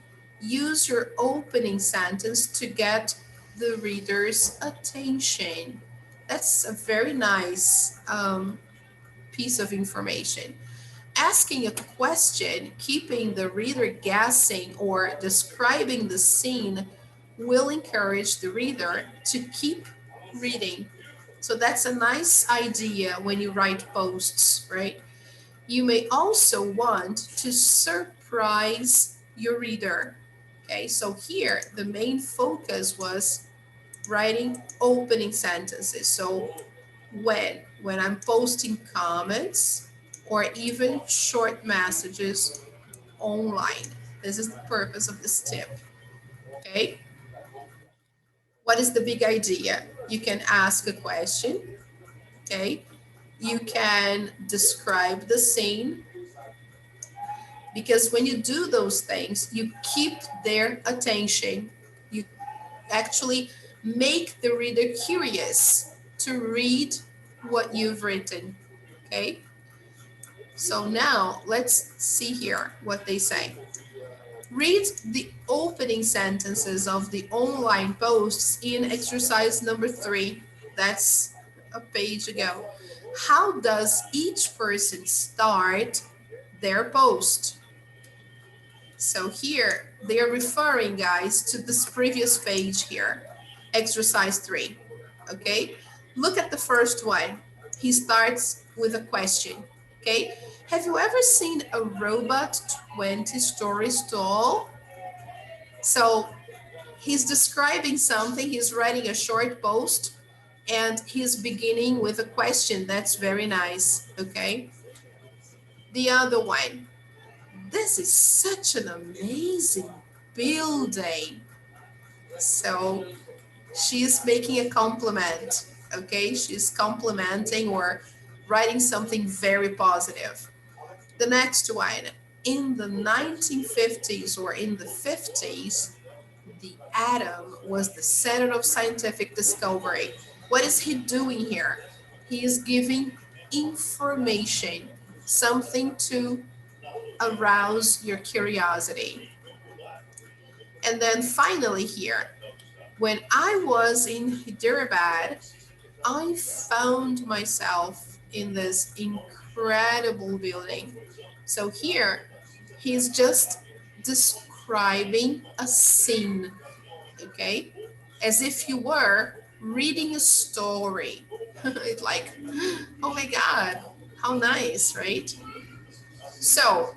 use your opening sentence to get the reader's attention. That's a very nice piece of information. Asking a question, keeping the reader guessing, or describing the scene will encourage the reader to keep reading. So that's a nice idea when you write posts, right? You may also want to surprise your reader. Okay, so here the main focus was writing opening sentences. So when I'm posting comments or even short messages online. This is the purpose of this tip, okay? What is the big idea? You can ask a question, okay? You can describe the scene, because when you do those things, you keep their attention. You actually make the reader curious to read what you've written, okay? So now let's see here what they say. Read the opening sentences of the online posts in exercise number 3. That's a page ago. How does each person start their post? So here they are referring, guys, to this previous page here, exercise 3. Okay, look at the first one. He starts with a question. Okay, have you ever seen a robot 20 stories tall? So he's describing something, he's writing a short post, and he's beginning with a question. That's very nice, okay? The other one, this is such an amazing building. So she's making a compliment, okay? She's complimenting or writing something very positive. The next one, in the 1950s or in the 50s, the atom was the center of scientific discovery. What is he doing here? He is giving information, something to arouse your curiosity. And then finally here, when I was in Hyderabad, I found myself in this incredible building. So here, he's just describing a scene, okay? As if you were reading a story. It's like, oh my God, how nice, right? So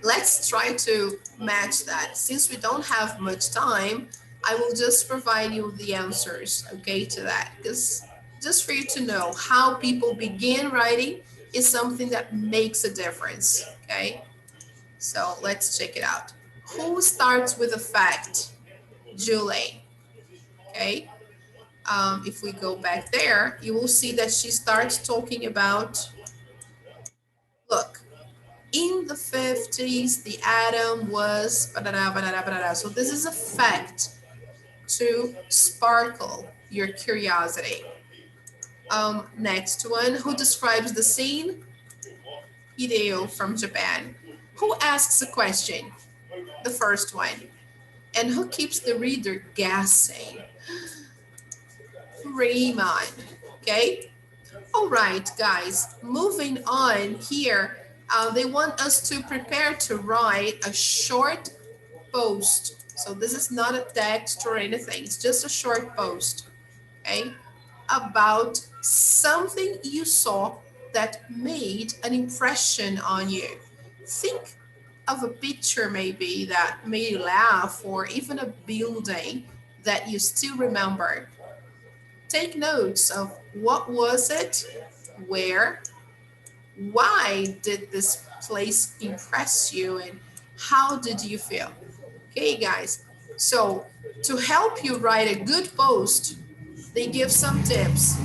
let's try to match that. Since we don't have much time, I will just provide you the answers, okay, to that. Because just for you to know how people begin writing is something that makes a difference, okay? So let's check it out. Who starts with a fact? Julie, okay? If we go back there, you will see that she starts talking about, look, in the 50s, the atom was, so this is a fact to sparkle your curiosity. Next one, who describes the scene? Hideo from Japan. Who asks a question? The first one. And who keeps the reader guessing? Raymond. Okay? All right, guys, moving on here. They want us to prepare to write a short post. So this is not a text or anything. It's just a short post, okay? About something you saw that made an impression on you. Think of a picture maybe that made you laugh, or even a building that you still remember. Take notes of what was it, where, why did this place impress you, and how did you feel? Okay, guys. So to help you write a good post, they give some tips.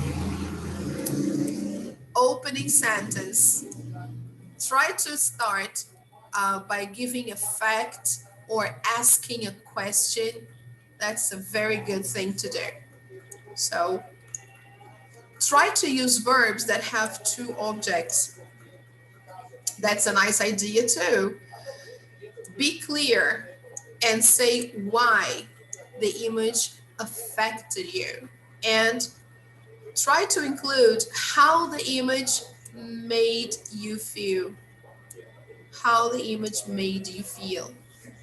Opening sentence. Try to start by giving a fact or asking a question. That's a very good thing to do. So try to use verbs that have two objects. That's a nice idea too. Be clear and say why the image affected you. And try to include how the image made you feel. How the image made you feel,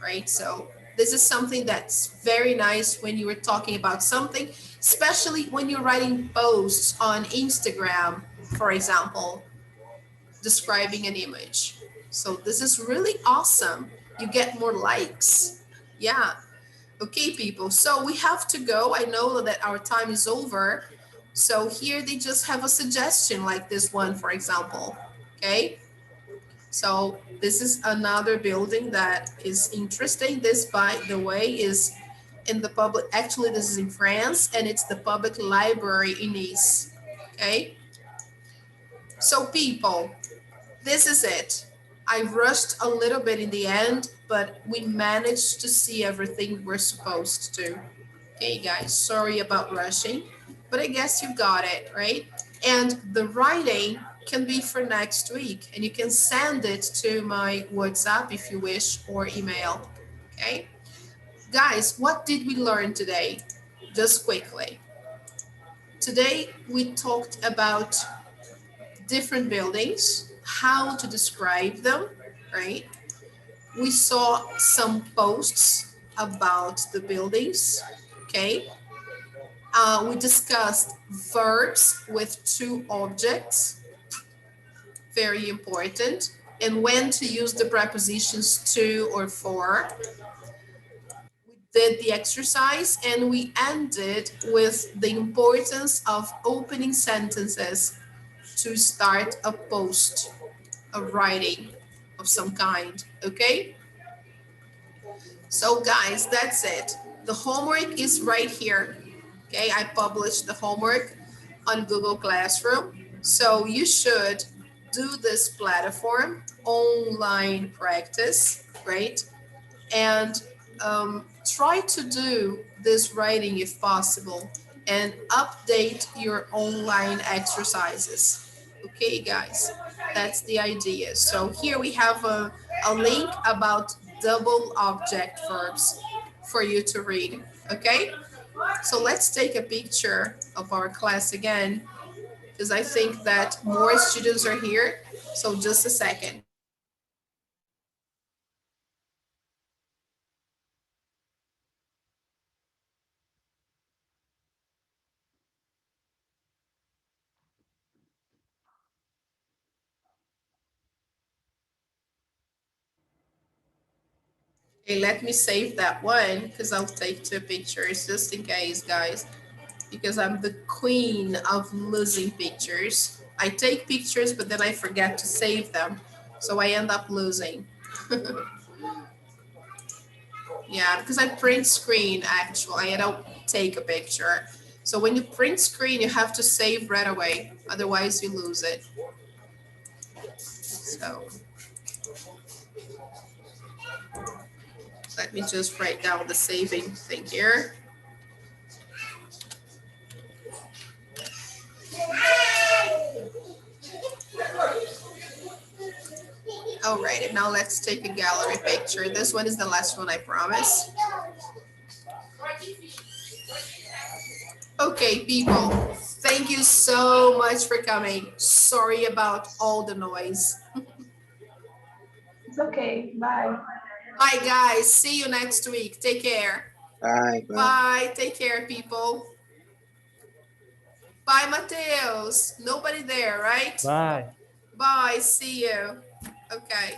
right? So this is something that's very nice when you were talking about something, especially when you're writing posts on Instagram, for example, describing an image. So this is really awesome. You get more likes. Yeah. Okay, people. So we have to go. I know that our time is over. So here they just have a suggestion like this one, for example. Okay. So this is another building that is interesting. This, by the way, is in the public, actually this is in France, and it's the public library in Nice. Okay. So people, this is it. I rushed a little bit in the end, but we managed to see everything we're supposed to. Okay, guys, sorry about rushing, but I guess you got it, right? And the writing can be for next week, and you can send it to my WhatsApp if you wish, or email, okay? Guys, what did we learn today? Just quickly. Today, we talked about different buildings, how to describe them, right? We saw some posts about the buildings, okay? We discussed verbs with two objects, very important, and when to use the prepositions to or for. We did the exercise, and we ended with the importance of opening sentences to start a post, a writing of some kind, okay? So guys, that's it. The homework is right here. Okay, I published the homework on Google Classroom. So you should do this platform, online practice, right? And try to do this writing if possible and update your online exercises. Okay, guys, that's the idea. So here we have a link about double object verbs for you to read, okay? So let's take a picture of our class again, because I think that more students are here. So just a second. Okay, let me save that one because I'll take 2 pictures just in case, guys, because I'm the queen of losing pictures. I take pictures, but then I forget to save them. So I end up losing. Yeah, because I print screen actually. I don't take a picture. So when you print screen, you have to save right away. Otherwise you lose it. So let me just write down the saving thing here. All right, and now let's take a gallery picture. This one is the last one, I promise. Okay, people, thank you so much for coming. Sorry about all the noise. It's okay. Bye. Bye, guys. See you next week. Take care. Bye. Bye. Bye. Take care, people. Bye, Mateus. Nobody there, right? Bye. Bye. See you. Okay.